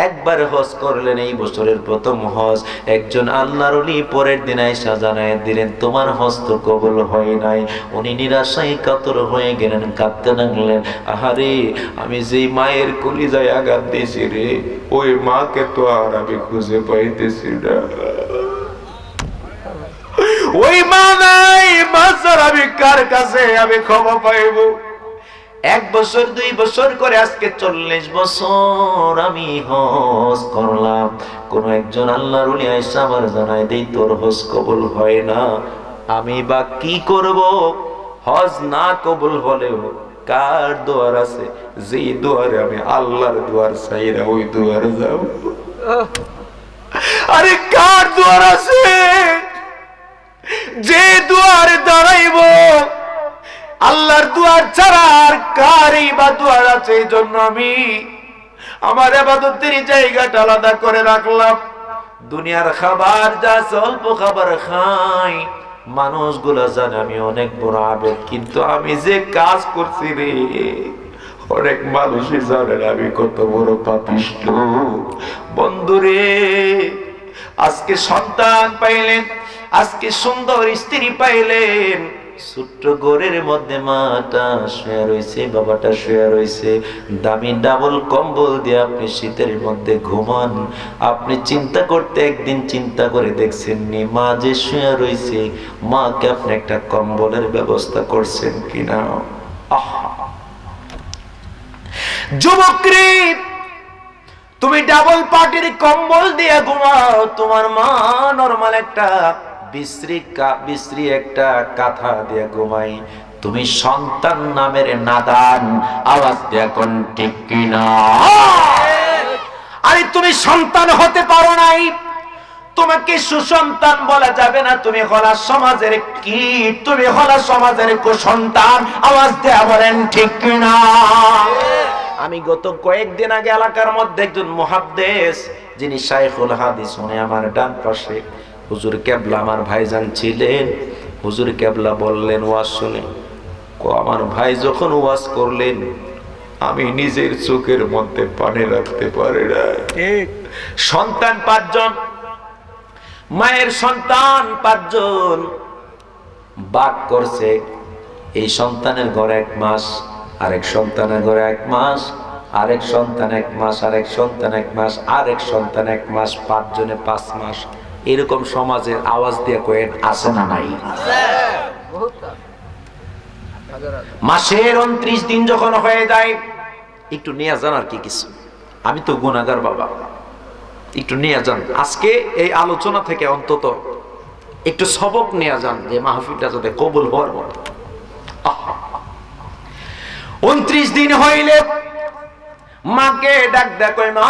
A: একবার হজ করলেন, এই বছরের প্রথম হজ। একজন আল্লাহর ওলি পরের দিন আয়েশা জানায় দিলেন, তোমার হজ তো কবুল হয় নাই। উনি নিরাশায় কাতর হয়ে গেলেন, কাঁদতে লাগলেন, আহারে আমি যেই মায়ের কলিজায় আঘাত দিয়েছি রে, ওই মাকে তো আর আমি খুঁজে পাইতেছি না। ওই মা নাই, মা স্যার আমি কার কাছে আমি ক্ষমা পাইব? 1 বছর 2 বছর করে আজকে 40 বছর আমি হজ করলাম। কোন একজন আল্লাহর ওলি আয়েশা আমার জানায় দেই, তোর হজ কবুল হয় না, আমি বা কি করব? হজ না কবুল হলেও কার দুয়ার আছে, যে দুয়ারে আমি আল্লাহর দুয়ার চাইরা ওই দুয়ারে যাব। আরে কার দুয়ার আছে, যে দুয়ারে দাঁড়াইব? আল্লাহর দুয়ার ছাড়া আর কারই বা দুয়ার আছে? এই জন্য আমি আমার ইবাদতের জায়গাটা আলাদা করে রাখলাম। দুনিয়ার খাবার যা অল্প খাবার খাই, মানুষগুলা জানে আমি অনেক বড় আবেদ, কিন্তু আমি যে কাজ করছি রে, অনেক মানুষই জানে আমি কত বড় পাপিষ্ঠ। বন্ধুরে, আজকে সন্তান পাইলেন, আজকে সুন্দর স্ত্রী পাইলেন, ছোট্ট ঘরের মধ্যে মাটা শুয়ে রয়েছে, বাবাটা শুয়ে রয়েছে, দামি ডাবল কম্বল দিয়ে আপনি শীতের মধ্যে ঘুমান। আপনি চিন্তা করতে একদিন চিন্তা করে দেখছেন নি, মা যে শুয়ে রয়েছে, মাকে আপনি একটা কম্বলের ব্যবস্থা করছেন কিনা? যুবকরে, তুমি ডাবল পাটির কম্বল দিয়ে ঘুমাও, তোমার মা নরমাল একটা বিশ্রী একটা কাঁথা দিয়ে ঘুমাই। তুমি সন্তান নামের নাদান, আওয়াজ দিয়ে কোন ঠিক কিনা? আরে তুমি সন্তান হতে পারো নাই, তোমাকে সুসন্তান বলা যাবে না। তুমি হলা সমাজের কীট, তুমি হলা সমাজের কুসন্তান। আওয়াজ দিয়ে বলেন ঠিক কিনা? আমি গত কয়েকদিন আগে এলাকার মধ্যে একজন মুহাদ্দিস, যিনি শাইখুল হাদিস, উনি আমার ডান পাশে, হুজুর কেবলা আমার ভাইজান ছিলেন। হুজুর কেবলা বললেন ওয়াজ শুনে, আমার ভাই যখন ওয়াজ করলেন, আমি নিজের চোখের মধ্যে পানি রাখতে পারি না। সন্তান 5 জন, মায়ের সন্তান 5 জন, বাক করছে। এই সন্তানের ঘরে 1 মাস, আরেক সন্তানের ঘরে 1 মাস, আরেক সন্তান 1 মাস, আরেক সন্তান 1 মাস, আরেক সন্তান 1 মাস, 5 জনে 5 মাস। এরকম সমাজের আওয়াজ দিয়ে কয়েন আছে না নাই? মাসের 29 দিন যখন হয়ে যায়, একটু নিয়ে যান আর কি কিছু। আমি তো গুনাহগার বাবা, একটু নিয়ে যান। আজকে এই আলোচনা থেকে অন্তত একটু সবক নিয়ে যান, যে মাহফিলটা যাতে কবুল হওয়ার মতো। 29 দিন হইলে মাকে ডাক দেয়, কই মা